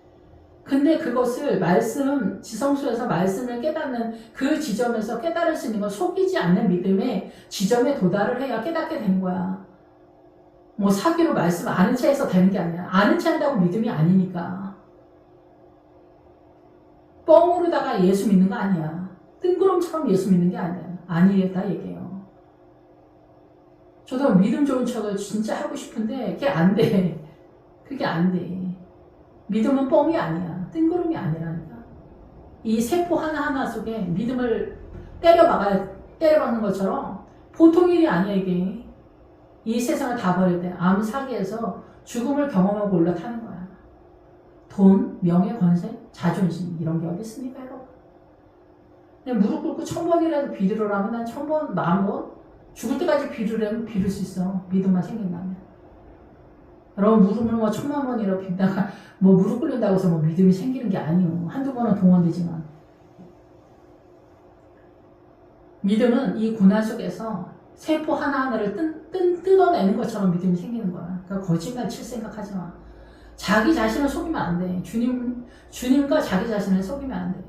근데 그것을 말씀, 지성소에서 말씀을 깨닫는 그 지점에서 깨달을 수 있는 건 속이지 않는 믿음의 지점에 도달을 해야 깨닫게 되는 거야. 뭐 사기로 말씀 아는 채 해서 되는 게 아니야. 아는 채 한다고 믿음이 아니니까. 뻥으로다가 예수 믿는 거 아니야. 뜬구름처럼 예수 믿는 게 아니야. 아니랬다 얘기해요. 저도 믿음 좋은 척을 진짜 하고 싶은데 그게 안 돼. 그게 안 돼. 믿음은 뻥이 아니야. 뜬구름이 아니라니까. 이 세포 하나하나 속에 믿음을 때려박는 것처럼 보통 일이 아니야, 이게. 이 세상을 다 버릴 때 암 사기에서 죽음을 경험하고 올라타는 거야. 돈, 명예, 권세, 자존심 이런 게 어디 있습니까, 여러분? 그냥 무릎 꿇고 1000번이라도 비를 하면 난 1000번, 10,000번 죽을 때까지 비를 하면 비를 수 있어. 믿음만 생긴다면. 여러분 무릎을 뭐 1000만 번이라도 빈다가 뭐 무릎 꿇는다고 해서 뭐 믿음이 생기는 게 아니오. 한두 번은 동원되지만. 믿음은 이 고난 속에서 세포 하나하나를 뜯어내는 것처럼 믿음이 생기는 거야. 그러니까 거짓말 칠 생각하지 마. 자기 자신을 속이면 안 돼. 주님과 자기 자신을 속이면 안 돼.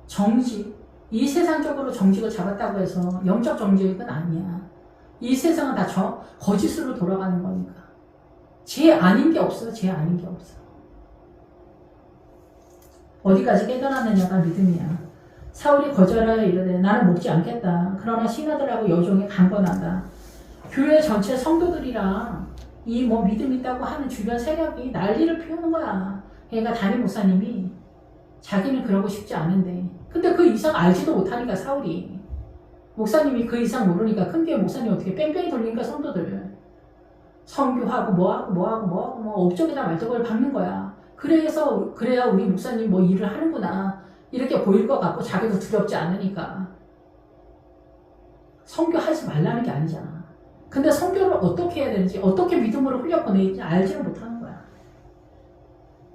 정직. 이 세상적으로 정직을 잡았다고 해서 영적 정직은 아니야. 이 세상은 다 거짓으로 돌아가는 거니까. 제 아닌 게 없어. 제 아닌 게 없어. 어디까지 깨달았느냐가 믿음이야. 사울이 거절하여 이르되 나는 먹지 않겠다. 그러나 신하들하고 여종이 강권한다. 교회 전체 성도들이랑 이 뭐 믿음 있다고 하는 주변 세력이 난리를 피우는 거야. 그러니까 담임 목사님이 자기는 그러고 싶지 않은데 근데 그 이상 알지도 못하니까 사울이 목사님이 그 이상 모르니까 큰교회 목사님 어떻게 뺑뺑이 돌리니까 성도들 선교하고 뭐 업적이다 말적을 박는 거야. 그래야 우리 목사님 뭐 일을 하는구나 이렇게 보일 것 같고 자기도 두렵지 않으니까 선교하지 말라는 게 아니잖아. 근데 선교를 어떻게 해야 되는지 어떻게 믿음으로 흘려보내는지 알지를 못하는 거야.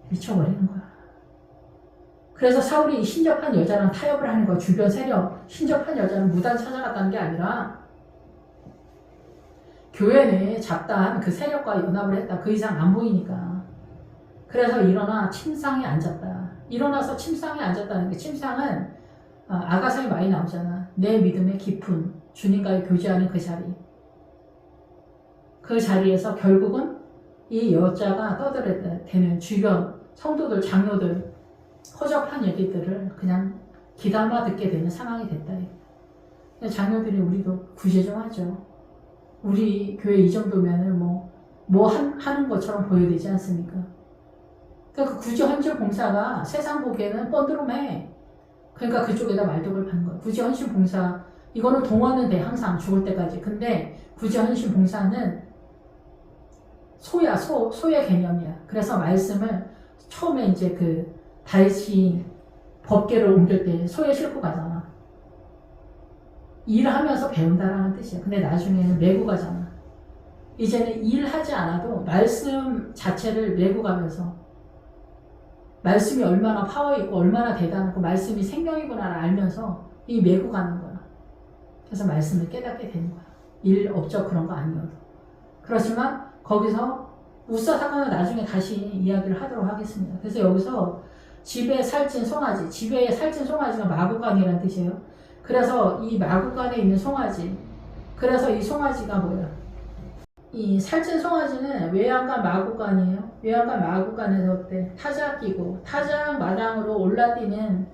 미쳐버리는 거야. 그래서 사울이 신접한 여자랑 타협을 하는 거야. 주변 세력 신접한 여자는 무단 찾아갔다는 게 아니라 교회 내에 잡다한 그 세력과 연합을 했다. 그 이상 안 보이니까. 그래서 일어나 침상에 앉았다. 일어나서 침상에 앉았다는 게 침상은 아가서에 많이 나오잖아. 내 믿음의 깊은 주님과의 교제하는 그 자리. 그 자리에서 결국은 이 여자가 떠들어대는 주변 성도들, 장로들 허접한 얘기들을 그냥 귀담아 듣게 되는 상황이 됐다. 장로들이 우리도 구제 좀 하죠. 우리 교회 이 정도면은 하는 것처럼 보여야 되지 않습니까? 그러니까 그 구제헌신 봉사가 세상 보기에는 뻔드름해. 그러니까 그쪽에다 말독을 받는 거야. 구제헌신 봉사, 이거는 동원은 돼, 항상 죽을 때까지. 근데 구제헌신 봉사는 소의 개념이야. 그래서 말씀을 처음에 이제 다시 법계를 옮길 때 소에 싣고 가잖아. 일하면서 배운다라는 뜻이야. 근데 나중에는 메고 가잖아. 이제는 일하지 않아도 말씀 자체를 메고 가면서 말씀이 얼마나 파워 있고 얼마나 대단하고 말씀이 생명이구나를 알면서 이 메고 가는 거야. 그래서 말씀을 깨닫게 되는 거야. 일, 업적 그런 거 아니어도. 그렇지만 거기서 우사 사건은 나중에 다시 이야기를 하도록 하겠습니다. 그래서 여기서 집에 살찐 송아지, 집에 살찐 송아지가 마구간이라는 뜻이에요. 그래서 이 마구간에 있는 송아지, 그래서 이 송아지가 뭐예요? 이 살찐 송아지는 외양간 마구간이에요. 외양간 마구간에서 어때? 타작 끼고 타작 마당으로 올라뛰는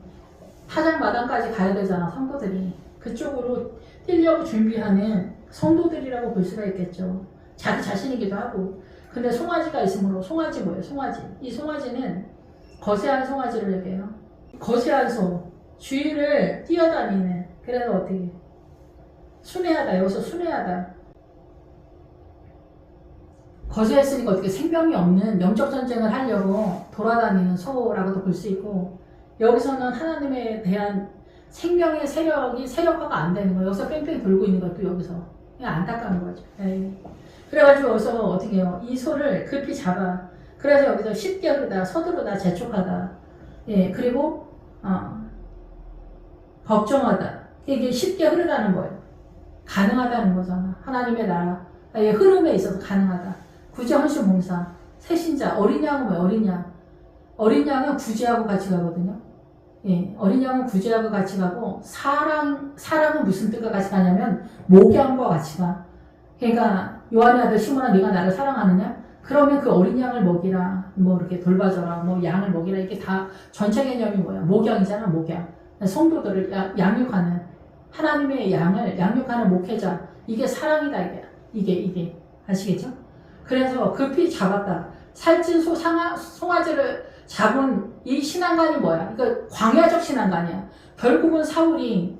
타작 마당까지 가야 되잖아. 성도들이 그쪽으로 뛰려고 준비하는 성도들이라고 볼 수가 있겠죠. 자기 자신이기도 하고. 근데 송아지가 있으므로 송아지 뭐예요? 송아지. 이 송아지는 거세한 송아지를 얘기해요. 거세한 소, 주위를 뛰어다니는. 그래서 어떻게? 순회하다. 여기서 순회하다. 거세했으니까 어떻게 생명이 없는 영적 전쟁을 하려고 돌아다니는 소라고도 볼 수 있고, 여기서는 하나님에 대한 생명의 세력화가 안 되는 거예요. 여기서 뺑뺑 돌고 있는 것도 여기서 그냥 안타까운 거죠. 에이. 그래가지고 여기서 어떻게 해요? 이 소를 급히 잡아. 그래서 여기서 쉽게 흐르다, 서두르다, 재촉하다. 예, 그리고 걱정하다. 이게 쉽게 흐르다는 거예요. 가능하다는 거잖아. 하나님의 나라의 흐름에 있어서 가능하다. 구제헌신 봉사, 새신자, 어린 양은 왜 어린 양? 어린 양은 구제하고 같이 가거든요. 예, 어린 양은 구제하고 같이 가고 사랑은 무슨 뜻과 같이 가냐면 목양과 같이 가. 그러니까 요한의 아들 시몬아 네가 나를 사랑하느냐? 그러면 그 어린 양을 먹이라, 뭐 이렇게 돌봐줘라, 뭐 양을 먹이라, 이게 다 전체 개념이 뭐야? 목양이잖아, 목양. 성도들을 양육하는, 하나님의 양을 양육하는 목회자. 이게 사랑이다, 이게. 아시겠죠? 그래서 급히 잡았다. 살찐 송아지를 잡은 이 신앙관이 뭐야? 그러니까 광야적 신앙관이야. 결국은 사울이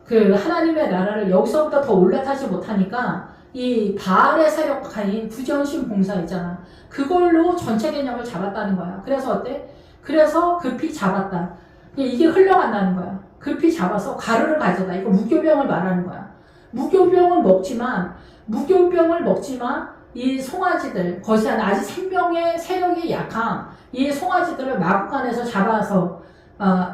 그 하나님의 나라를 여기서부터 더 올라타지 못하니까 이 바알의 세력가인 부전신 봉사 있잖아. 그걸로 전체 개념을 잡았다는 거야. 그래서 어때? 그래서 급히 잡았다. 이게 흘러간다는 거야. 급히 잡아서 가루를 가져다. 이거 무교병을 말하는 거야. 무교병을 먹지만 이 송아지들, 거시한 아직 생명의 세력이 약한 이 송아지들을 마구간에서 잡아서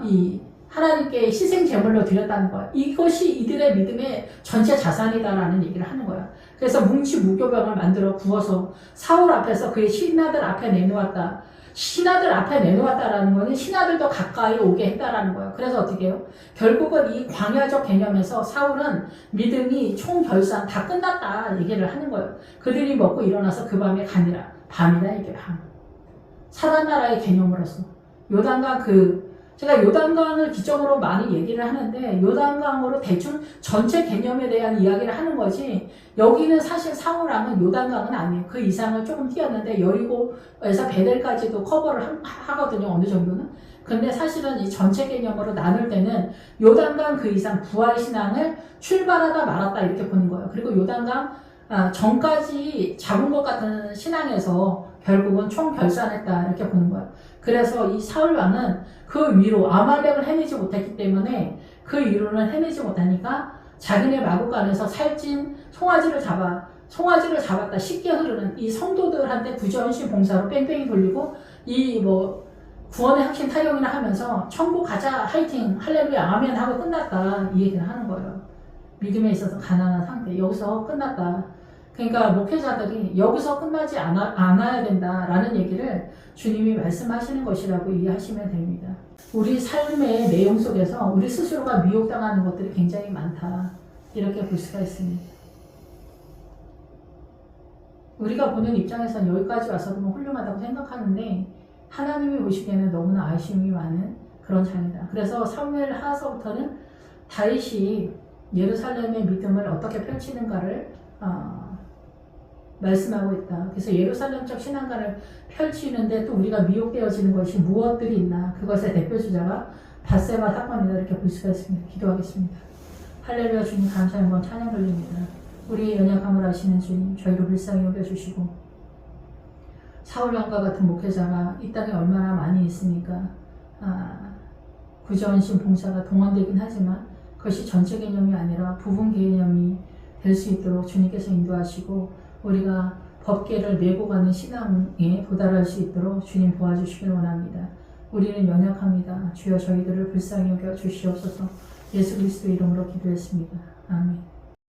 이 하나님께 희생 제물로 드렸다는 거야. 이것이 이들의 믿음의 전체 자산이다라는 얘기를 하는 거야. 그래서 무교병을 만들어 구워서 사울 앞에서 그의 신하들 앞에 내놓았다. 신하들 앞에 내놓았다라는 거는 신하들도 가까이 오게 했다라는 거예요. 그래서 어떻게 해요? 결국은 이 광야적 개념에서 사울은 믿음이 총결산 다 끝났다 얘기를 하는 거예요. 그들이 먹고 일어나서 그 밤에 가니라. 밤이다 이게 밤. 사단나라의 개념으로서 제가 요단강을 기점으로 많이 얘기를 하는데 요단강으로 대충 전체 개념에 대한 이야기를 하는 거지, 여기는 사실 사울왕은 요단강은 아니에요. 그 이상을 조금 띄었는데 여리고에서 베델까지도 커버를 하거든요. 어느 정도는. 근데 사실은 이 전체 개념으로 나눌 때는 요단강 그 이상 부활신앙을 출발하다 말았다 이렇게 보는 거예요. 그리고 요단강 전까지 잡은 것 같은 신앙에서 결국은 총결산했다 이렇게 보는 거예요. 그래서 이 사울왕은 그 위로 아말렉을 해내지 못했기 때문에 그 위로는 해내지 못하니까 자기네 마구간에서 살찐 송아지를 잡았다 쉽게 흐르는 이 성도들한테 부전신 봉사로 뺑뺑이 돌리고 이 구원의 확신 타령이나 하면서 천국 가자 화이팅 할렐루야 아멘 하고 끝났다 이 얘기를 하는 거예요. 믿음에 있어서 가난한 상태, 여기서 끝났다. 그러니까 목회자들이 여기서 끝나지 않아야 된다라는 얘기를 주님이 말씀하시는 것이라고 이해하시면 됩니다. 우리 삶의 내용 속에서 우리 스스로가 미혹당하는 것들이 굉장히 많다 이렇게 볼 수가 있습니다. 우리가 보는 입장에서는 여기까지 와서 보면 훌륭하다고 생각하는데 하나님이 보시기에는 너무나 아쉬움이 많은 그런 장이다. 그래서 사무엘 하서부터는 다윗이 예루살렘의 믿음을 어떻게 펼치는가를 말씀하고 있다. 그래서 예루살렘적 신앙가를 펼치는데 또 우리가 미혹되어지는 것이 무엇들이 있나, 그것의 대표주자가 밧세바 사건이다 이렇게 볼 수가 있습니다. 기도하겠습니다. 할렐루야. 주님 감사 영광 찬양 돌립니다. 우리의 연약함을 아시는 주님, 저희를 불쌍히 여겨주시고 사울왕과 같은 목회자가 이 땅에 얼마나 많이 있습니까? 구전신 봉사가 동원되긴 하지만 그것이 전체 개념이 아니라 부분 개념이 될 수 있도록 주님께서 인도하시고 우리가 법계를 메고 가는 신앙에 도달할 수 있도록 주님 도와주시길 원합니다. 우리는 연약합니다. 주여 저희들을 불쌍히 여겨 주시옵소서. 예수 그리스도의 이름으로 기도했습니다. 아멘.